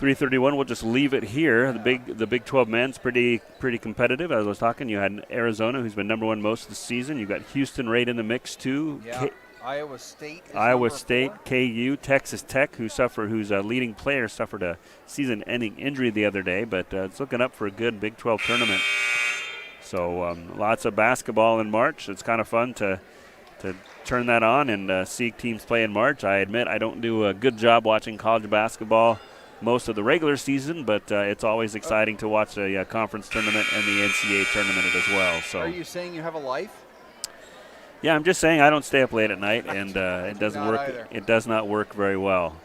3:31. We'll just leave it here. The Big 12 men's pretty competitive. As I was talking, you had Arizona, who's been number 1 most of the season. You got Houston right in the mix too. Yeah. Iowa State is Iowa number State, 4. KU, Texas Tech, who's a leading player, suffered a season-ending injury the other day, but it's looking up for a good Big 12 tournament. So lots of basketball in March. It's kind of fun to turn that on and see teams play in March. I admit I don't do a good job watching college basketball most of the regular season, but it's always exciting to watch a conference tournament and the NCAA tournament as well. So, are you saying you have a life? Yeah, I'm just saying I don't stay up late at night, and it doesn't work. Either. It does not work very well.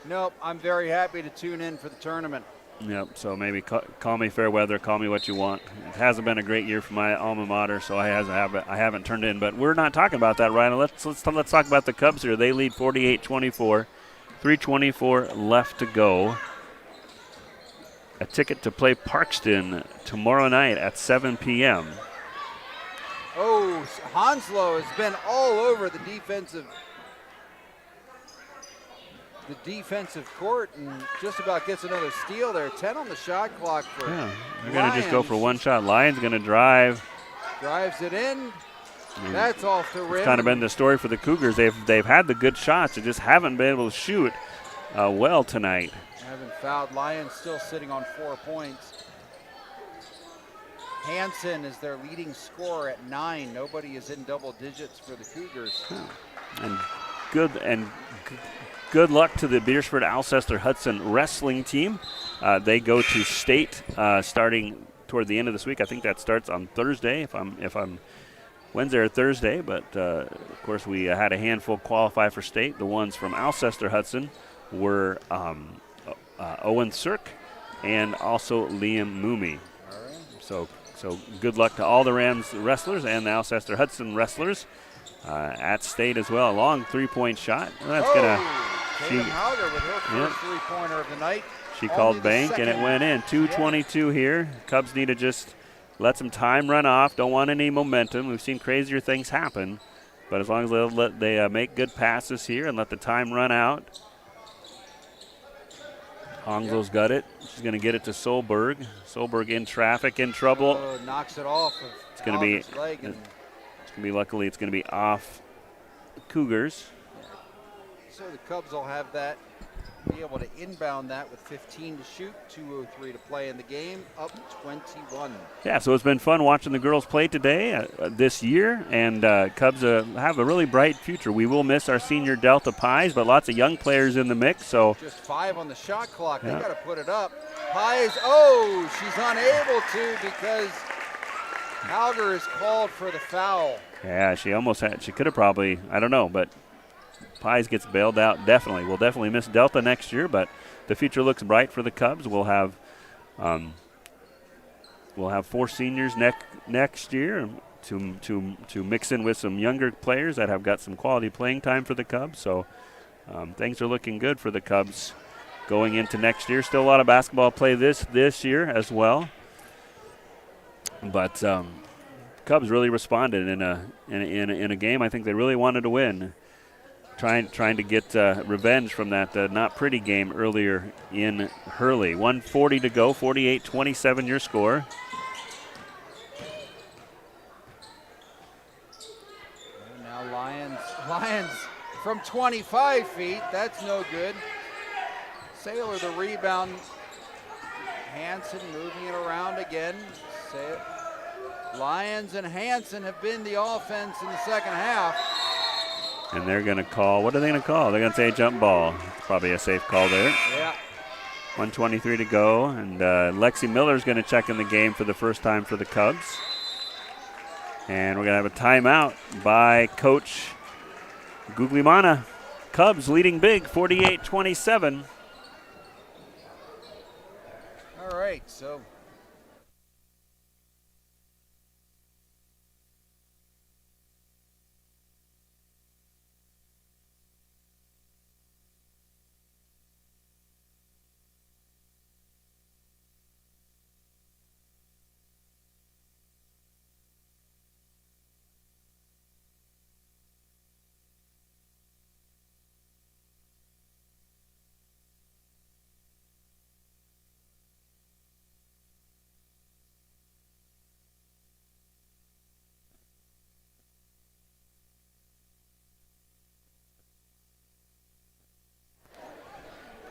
Nope, I'm very happy to tune in for the tournament. Yep. So maybe call me fair weather, call me what you want. It hasn't been a great year for my alma mater, so I haven't turned in. But we're not talking about that, Ryan. Let's talk about the Cubs here. They lead 48-24, 3:24 left to go. A ticket to play Parkston tomorrow night at 7 p.m. Oh, Hanslow has been all over the defensive court and just about gets another steal there. 10 on the shot clock for They're going to just go for one shot. Lions going to drive. Drives it in. That's off the rim. It's kind of been the story for the Cougars. They've had the good shots. They just haven't been able to shoot well tonight. Haven't fouled. Lions still sitting on 4 points. Hansen is their leading scorer at 9. Nobody is in double digits for the Cougars. And good luck to the Beersford Alcester-Hudson wrestling team. They go to state starting toward the end of this week. I think that starts on Thursday, if I'm Wednesday or Thursday. But of course, we had a handful qualify for state. The ones from Alcester-Hudson were Owen Sirk and also Liam Moomey. All right. So good luck to all the Rams wrestlers and the Alcester-Hudson wrestlers at state as well. A long three-point shot. That's Tatum Hauger with her first three-pointer of the night. She called bank, and it went in. 2:22 here. Cubs need to just let some time run off. Don't want any momentum. We've seen crazier things happen. But as long as they make good passes here and let the time run out. Honglo's got it. She's going to get it to Solberg. Solberg in traffic, in trouble. Knocks it off. It's going to be. Luckily, it's going to be off the Cougars. So the Cubs will have that, be able to inbound that with 15 to shoot, 2:03 to play in the game, up 21. Yeah, so it's been fun watching the girls play today, this year, and Cubs have a really bright future. We will miss our senior Delta Pies, but lots of young players in the mix. So just 5 on the shot clock. Yeah. They got to put it up. Pies, she's unable to because Hauger is called for the foul. Yeah, she could have probably, I don't know, but Pies gets bailed out definitely. We'll definitely miss Delta next year, but the future looks bright for the Cubs. We'll have 4 seniors next year to mix in with some younger players that have got some quality playing time for the Cubs. So things are looking good for the Cubs going into next year. Still a lot of basketball play this year as well, but Cubs really responded in a game I think they really wanted to win. Trying to get revenge from that not pretty game earlier in Hurley. 1:40 to go, 48-27 your score. And now Lions from 25 feet. That's no good. Saylor the rebound. Hansen moving it around again. Lions and Hansen have been the offense in the second half. And they're going to call, what are they going to call? They're going to say jump ball. It's probably a safe call there. Yeah. 1:23 to go, and Lexi Miller's going to check in the game for the first time for the Cubs. And we're going to have a timeout by Coach Guglielmana. Cubs leading big, 48-27. All right, so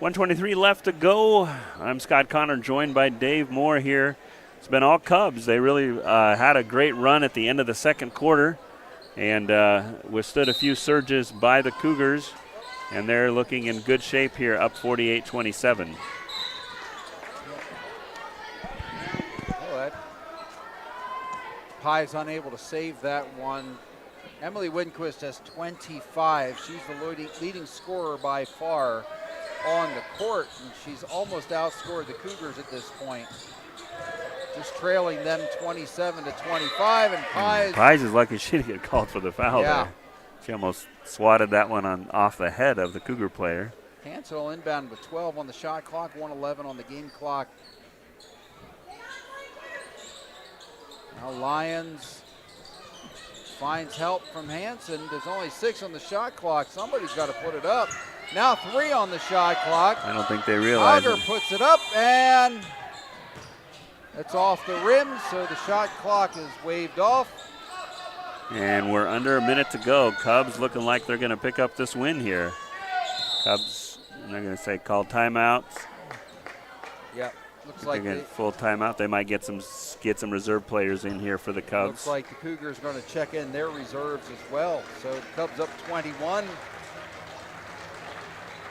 1:23 left to go. I'm Scott Connor, joined by Dave Moore here. It's been all Cubs. They really had a great run at the end of the second quarter and withstood a few surges by the Cougars, and they're looking in good shape here, up 48-27. Pye's unable to save that one. Emily Winquist has 25. She's the leading scorer by far on the court, and she's almost outscored the Cougars at this point. Just trailing them 27-25, and Pye's is lucky she didn't get called for the foul there. She almost swatted that one off the head of the Cougar player. Hansel inbound with 12 on the shot clock, 1:11 on the game clock. Now Lyons finds help from Hanson. There's only 6 on the shot clock. Somebody's got to put it up. Now 3 on the shot clock. I don't think they realize Auger puts it up, and it's off the rim, so the shot clock is waved off. And we're under a minute to go. Cubs looking like they're going to pick up this win here. Cubs, they're going to say call timeouts. Yep. Looks like they get full timeout. They might get some reserve players in here for the Cubs. Looks like the Cougars are going to check in their reserves as well. So the Cubs up 21.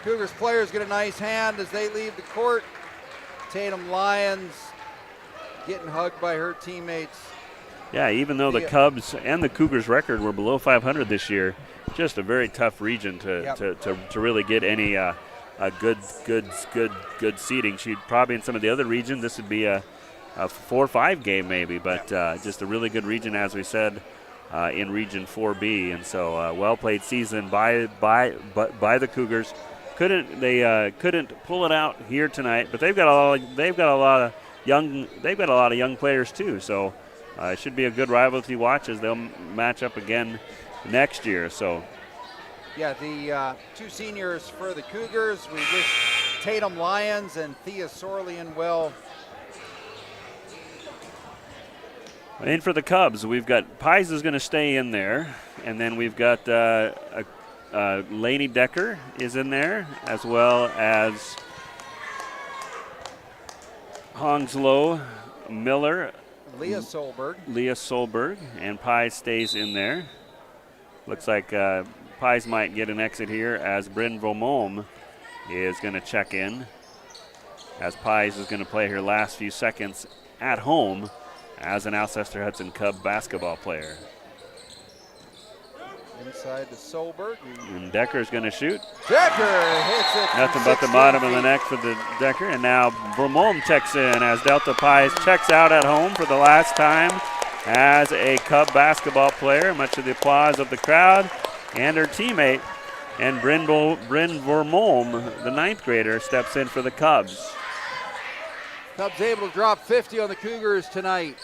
Cougars players get a nice hand as they leave the court. Tatum Lyons getting hugged by her teammates. Yeah, even though the Cubs and the Cougars record were below 500 this year, just a very tough region to really get any a good seeding. She'd probably in some of the other regions, this would be a 4-5 game maybe, but just a really good region, as we said, in Region 4B. And so well-played season by the Cougars. Couldn't pull it out here tonight, but they've got a lot of young players too. So it should be a good rivalry to watch as they'll match up again next year. So. Yeah, the 2 seniors for the Cougars. We wish Tatum Lyons and Thea Sorlian well. And for the Cubs, we've got Pies is going to stay in there, and then we've got Lainey Decker is in there, as well as Honslow Miller, Leah Solberg, and Pies stays in there. Looks like Pies might get an exit here as Bryn Vomom is going to check in, as Pies is going to play her last few seconds at home as an Alcester-Hudson Cub basketball player. Inside to Solberg. And Decker's going to shoot. Decker hits it. Nothing but the bottom of the net for the Decker. And now Vomom checks in as Delta Pies checks out at home for the last time as a Cub basketball player, much to the applause of the crowd and her teammate. And Bryn Vermolm, the 9th grader, steps in for the Cubs. Cubs able to drop 50 on the Cougars tonight.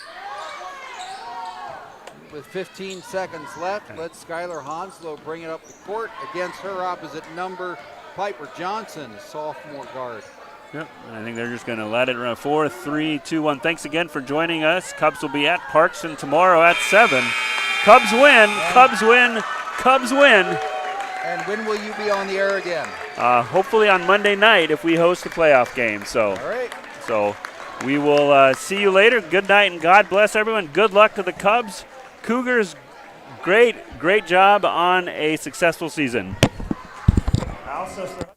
With 15 seconds left, let Skylar Honslow bring it up the court against her opposite number, Piper Johnson, a sophomore guard. Yep, I think they're just going to let it run. 4, 3, 2, 1. Thanks again for joining us. Cubs will be at Parkston tomorrow at 7. Cubs win, Cubs win, Cubs win. And when will you be on the air again? Hopefully on Monday night if we host a playoff game. So, all right. So we will see you later. Good night and God bless everyone. Good luck to the Cubs. Cougars, great job on a successful season. Alcester.